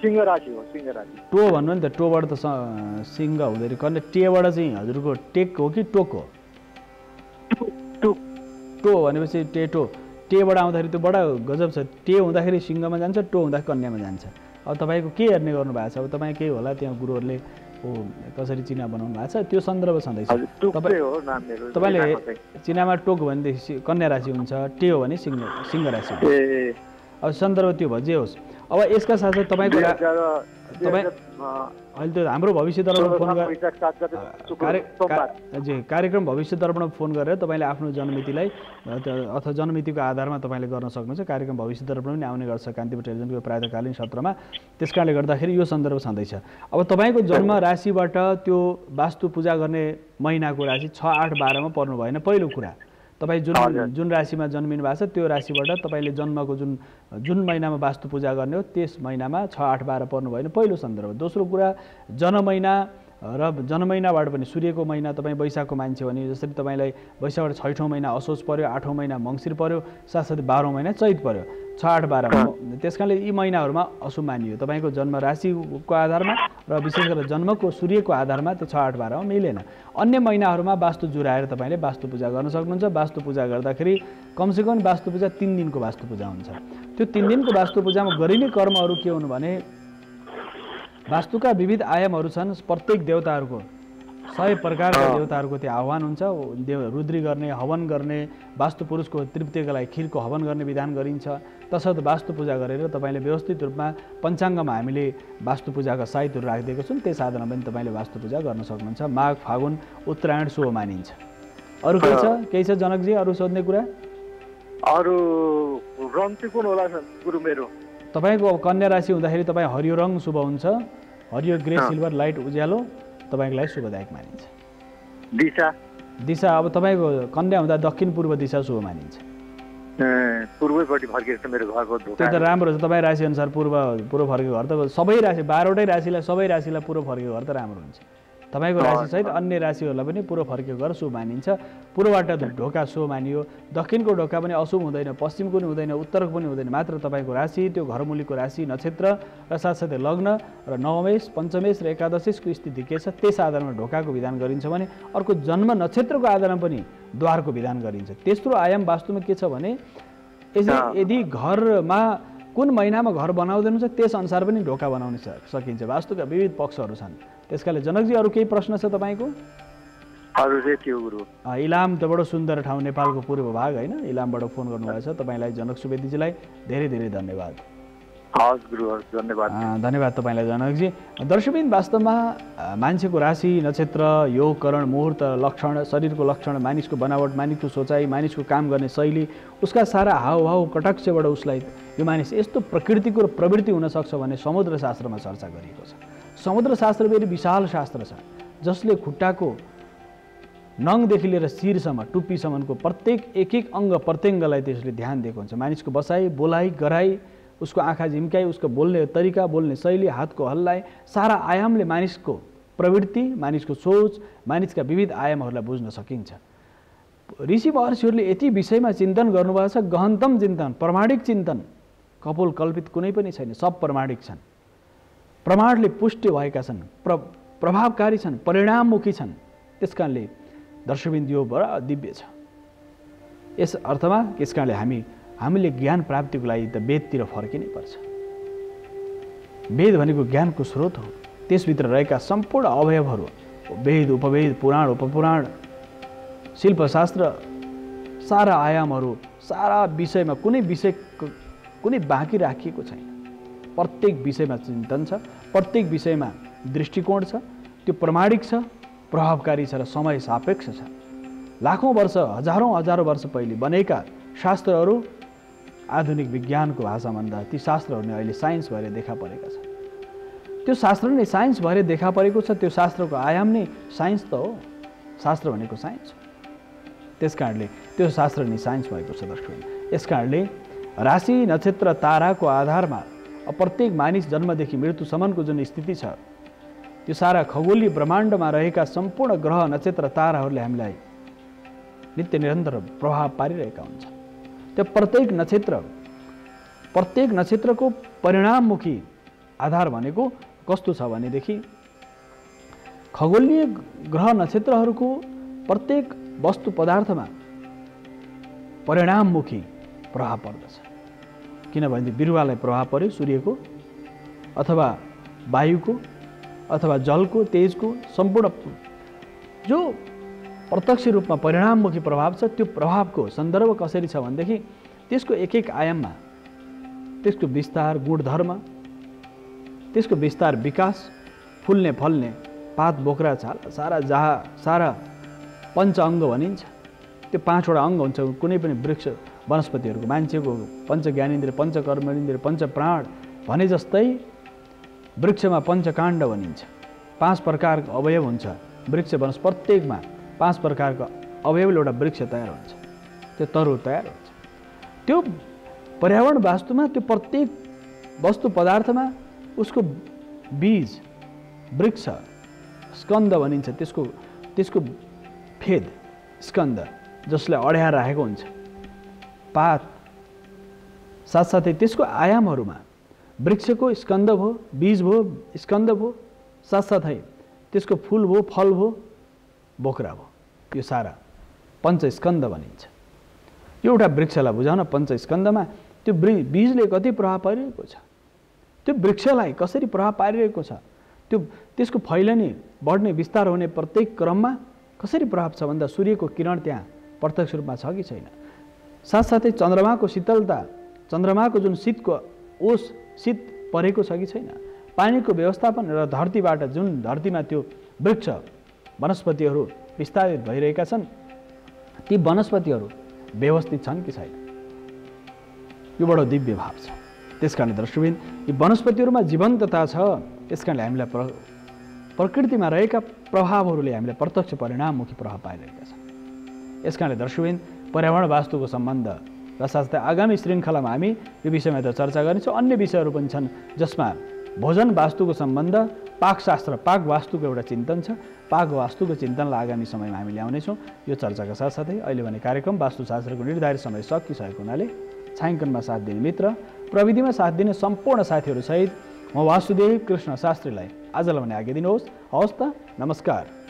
सिंह राशि हो। सिंह राशि। टो भन्नु नि त, टोबाट त सिंह हुँदैन, कन्या टेबाट चाहिँ हजुरको टेक हो कि टोक हो? टो भनेपछि टेटो, टेबाट आउँदाखेरि त्यो बडा गजब छ। टे हुँदाखेरि सिंहमा जान्छ, टो हुँदाखेरि कन्यामा जान्छ। अब तपाईँको के हेर्ने गर्नु भएको छ? अब तपाईँ केही होला त्यहाँ गुरुहरूले कसरी चिना बनाउनु भएको छ, त्यो सन्दर्भ छँदैछ। तपाईँले चिनामा टोक भनेदेखि कन्या राशि हुन्छ, टे हो भने सिंह राशि हुन्छ। अब सन्दर्भ त्यो भजे होस्। अब यसका साथसाथै तपाईँको अहिले त्यो हाम्रो भविष्य दर्पण फोन कार्यक्रम भविष्य दर्पण फोन गरेर तपाईँले आफ्नो जन्ममितिलाई अथवा जन्ममितिको आधारमा तपाईँले गर्न सक्नुहुन्छ। कार्यक्रम भविष्य दर्पण पनि आउने गर्छ कान्तिपुर टेलिभिजनको प्रातःकालीन सत्रमा, त्यस कारणले गर्दाखेरि यो सन्दर्भ छँदैछ। अब तपाईँको जन्म राशिबाट त्यो वास्तु पूजा गर्ने महिनाको राशि 6 8 12 मा पर्नु भएन। पहिलो कुरा तपाईँ जुन राशिमा जन्मिनु भएको छ त्यो राशिबाट तपाईँले जन्मको जुन महिनामा वास्तु पूजा गर्ने हो त्यस महिनामा 6 8 12 पर्नु भएन, पहिलो सन्दर्भ। दोस्रो कुरा जनमहिना र जनमहिनाबाट पनि सूर्यको महिना तपाईँ वैशाखको मान्छे भने जसरी तपाईँलाई वैशाखबाट 6औं महिना असोज पर्यो, 8औं महिना मङ्सिर पर्यो, साथसाथै 12औं महिना चैत पर्यो, 6 8 12 त्यस कारणले यी महिनाहरूमा अशुभ मानियो। तपाईँको जन्म राशिको आधारमा र विशेष गरेर जन्मको सूर्यको आधारमा त्यो 6 8 12 मा मिलेन। अन्य महिनाहरूमा वास्तु जुराएर तपाईँले वास्तु पूजा गर्न सक्नुहुन्छ। वास्तु पूजा गर्दाखेरि कमसेकम वास्तु पूजा 3 दिनको वास्तु पूजा हुन्छ। त्यो 3 दिनको वास्तु पूजामा गरिने कर्महरू के हुनु भने वास्तुका विविध आयामहरू छन्। प्रत्येक देवताहरूको 100 प्रकारका देवताहरूको त्यो आह्वान हुन्छ। रुद्री गर्ने, हवन गर्ने, वास्तु पुरुषको तृप्तिका लागि खिरको हवन गर्ने विधान गरिन्छ। तसर्थ वास्तु पूजा गरेर तपाईँले व्यवस्थित रूपमा पञ्चाङ्गमा हामीले वास्तु पूजाका साइतहरू राखिदिएको छौँ, त्यस आधारमा पनि तपाईँले वास्तु पूजा गर्न सक्नुहुन्छ। माघ फागुन उत्तरायण शुभ मानिन्छ। अरू के छ? केही छ जनकजी अरू सोध्ने कुरा? अरू रङ चाहिँ कुन होला गुरु मेरो? तपाईँको कन्या राशि हुँदाखेरि तपाईँ हरियो रङ शुभ हुन्छ। हरियो ग्रे सिल्भर लाइट उज्यालो तपाईँको लागि शुभदायक मानिन्छ। दिशा अब तपाईँको कन्या हुँदा दक्षिण पूर्व दिशा शुभ मानिन्छ। पूर्वैपट्टि फर्केको छ मेरो घरको ढोका। त्यो त राम्रो छ। तपाईँ राशि अनुसार पूर्व फर्केको घर त सबै राशि 12वटै राशिलाई सबै राशिलाई पूर्व फर्केको घर त राम्रो हुन्छ। तपाईँको राशिसहित अन्य राशिहरूलाई पनि पूर्व फर्केको घर शुभ मानिन्छ। पूर्वबाट ढोका शुभ मानियो। दक्षिणको ढोका पनि अशुभ हुँदैन, पश्चिमको पनि हुँदैन, उत्तरको पनि हुँदैन। मात्र तपाईँको राशि, त्यो घरमुलीको राशि, नक्षत्र र साथसाथै लग्न र नवमेश, पञ्चमेश र एकादशेशको स्थिति के छ त्यस आधारमा ढोकाको विधान गरिन्छ भने अर्को जन्म नक्षत्रको आधारमा पनि द्वारको विधान गरिन्छ। तेस्रो आयाम वास्तुमा के छ भने यदि घरमा कुन महिनामा घर बनाउँदैनुहुन्छ त्यस अनुसार पनि ढोका बनाउन सकिन्छ। वास्तुका विविध पक्षहरू छन्। त्यसकाले जनकजी अरू केही प्रश्न छ तपाईँको? अरू चाहिँ के हो गुरु? इलाम त बडो सुन्दर ठाउँ, नेपालको पूर्व भाग होइन? इलामबाट फोन गर्नुभएछ। तपाईँलाई जनक सुवेदीजीलाई धेरै धेरै धन्यवाद। हस् गुरु, हस् धन्यवाद। धन्यवाद तपाईँलाई जनकजी। दर्शकबिन वास्तवमा मान्छेको राशि, नक्षत्र, योगकरण, मुहुर्त, लक्षण, शरीरको लक्षण, मानिसको बनावट, मानिसको सोचाइ, मानिसको काम गर्ने शैली, उसका सारा हावभाव कटाक्षबाट उसलाई यो मानिस यस्तो प्रकृतिको र प्रवृत्ति हुनसक्छ भने समुद्र शास्त्रमा चर्चा गरिएको छ। समुद्र शास्त्र फेरि विशाल शास्त्र छ जसले खुट्टाको नङदेखि लिएर शिरसम्म टुप्पीसम्मको प्रत्येक एक एक अङ्ग प्रत्यङ्गलाई त्यसले ध्यान दिएको हुन्छ। मानिसको बसाइ, बोलाइ, गराइ, उसको आँखा झिम्काइ, उसको बोल्ने तरिका, बोल्ने शैली, हातको हल्लाइ, सारा आयामले मानिसको प्रवृत्ति, मानिसको सोच, मानिसका विविध आयामहरूलाई बुझ्न सकिन्छ। ऋषि महर्षिहरूले यति विषयमा चिन्तन गर्नुभएको छ, गहनतम चिन्तन, प्रमाणिक चिन्तन, कपोल कल्पित कुनै पनि छैन, सब प्रमाणिक छन्, प्रमाणले पुष्टि भएका छन्, प्रभावकारी छन्, परिणाममुखी छन्। त्यसकारणले दर्शकबिन्दु यो बडा दिव्य छ। यस अर्थमा यसकारणले हामीले ज्ञान प्राप्तिको लागि त वेदतिर फर्किनै पर्छ। वेद भनेको ज्ञानको स्रोत हो। त्यसभित्र रहेका सम्पूर्ण अवयवहरू, वेद, उपवेद, पुराण, उपपुराण, शिल्पशास्त्र, सारा आयामहरू, सारा विषयमा कुनै बाँकी राखिएको छैन। प्रत्येक विषयमा चिन्तन छ, प्रत्येक विषयमा दृष्टिकोण छ, त्यो प्रमाणिक छ, प्रभावकारी छ र समय सापेक्ष छ। लाखौँ वर्ष, हजारौँ वर्ष पहिले बनेका शास्त्रहरू आधुनिक विज्ञानको भाषामा भन्दा ती शास्त्रहरू नै अहिले साइन्स भएर देखा परेका छन्। त्यो शास्त्र नै साइन्स भएर देखा परेको छ। त्यो शास्त्रको आयाम नै साइन्स त हो। शास्त्र भनेको साइन्स हो। त्यसकारणले त्यो शास्त्र नै साइन्स भएको छ दर्शक। यसकारणले राशि, नक्षत्र, ताराको आधारमा प्रत्येक मानिस जन्मदेखि मृत्युसम्मको जुन स्थिति छ, त्यो सारा खगोलीय ब्रह्माण्डमा रहेका सम्पूर्ण ग्रह, नक्षत्र, ताराहरूले हामीलाई नित्य निरन्तर प्रभाव पारिरहेका हुन्छ। त्यो प्रत्येक नक्षत्रको परिणाममुखी आधार भनेको कस्तो छ भनेदेखि खगोलीय ग्रह नक्षत्रहरूको प्रत्येक वस्तु पदार्थमा परिणाममुखी प्रभाव पर्दछ। किनभने बिरुवालाई प्रभाव पर्यो सूर्यको अथवा वायुको अथवा जलको, तेजको, सम्पूर्ण जो प्रत्यक्ष रूपमा परिणाममुखी प्रभाव छ, त्यो प्रभावको सन्दर्भ कसरी छ भनेदेखि त्यसको एक एक आयाममा त्यसको विस्तार, गुणधर्म, त्यसको विस्तार, विकास, फुल्ने फल्ने, पात, बोक्रा, छाल, सारा पञ्च अङ्ग भनिन्छ। त्यो 5वटा अङ्ग हुन्छ कुनै पनि वृक्ष, वनस्पतिहरूको, मान्छेको पञ्च ज्ञानेन्द्रिय, पञ्च कर्मेन्द्रिय, पञ्च प्राण भने जस्तै वृक्षमा पञ्चकाण्ड भनिन्छ। 5 प्रकारको अवयव हुन्छ वृक्ष, वनस्पति प्रत्येकमा 5 प्रकारको अवयवले एउटा वृक्ष तयार हुन्छ, त्यो तरु तयार हुन्छ। त्यो पर्यावरण वास्तुमा त्यो प्रत्येक वस्तु पदार्थमा उसको बीज, वृक्ष, स्कन्द भनिन्छ, त्यसको फेद, स्कन्द जसलाई अड्याएर राखेको हुन्छ, पात, साथसाथै त्यसको आयामहरूमा वृक्षको स्कन्द भयो, बीज भयो, स्कन्द भयो, साथसाथै त्यसको फुल भयो, फल भयो, बोक्रा भयो। यो सारा पञ्चस्कन्द भनिन्छ। एउटा वृक्षलाई बुझाउन पञ्चस्कन्दमा त्यो बीजले कति प्रभाव पारिरहेको छ, त्यो वृक्षलाई कसरी प्रभाव पारिरहेको छ, त्यसको फैलने, बढ्ने, विस्तार हुने प्रत्येक क्रममा कसरी प्रभाव छ भन्दा सूर्यको किरण त्यहाँ प्रत्यक्ष रूपमा छ कि छैन। साथसाथै चन्द्रमाको शीतलता, चन्द्रमाको जुन शीत परेको छ कि छैन, पानीको व्यवस्थापन र धरतीबाट जुन धरतीमा त्यो वृक्ष, वनस्पतिहरू विस्तारित भइरहेका छन्, ती वनस्पतिहरू व्यवस्थित छन् कि छैन। यो बडो दिव्य भाव छ। त्यसकारणले दर्शकबिन यी वनस्पतिहरूमा जीवन्तता छ। यसकारणले हामीलाई प्रकृतिमा रहेका प्रभावहरूले हामीलाई प्रत्यक्ष परिणाममुखी प्रभाव पाइरहेका छन्। यसकारणले दर्शकबिन पर्यावरण वास्तुको सम्बन्ध र साथसाथै आगामी श्रृङ्खलामा हामी यो विषयमा त चर्चा गर्नेछौँ। अन्य विषयहरू पनि छन् जसमा भोजन वास्तुको सम्बन्ध, पाकशास्त्र, पाक वास्तुको एउटा चिन्तन छ। पाक वास्तुको चिन्तनलाई आगामी समयमा हामी ल्याउनेछौँ। यो चर्चाका साथसाथै अहिले भने कार्यक्रम वास्तुशास्त्रको निर्धारित समय सकिसकेको हुनाले छायाङ्कनमा साथ दिने मित्र, प्रविधिमा साथ दिने सम्पूर्ण साथीहरूसहित म वासुदेव कृष्ण शास्त्रीलाई आजलाई भने आज्ञा दिनुहोस्। हवस् त, नमस्कार।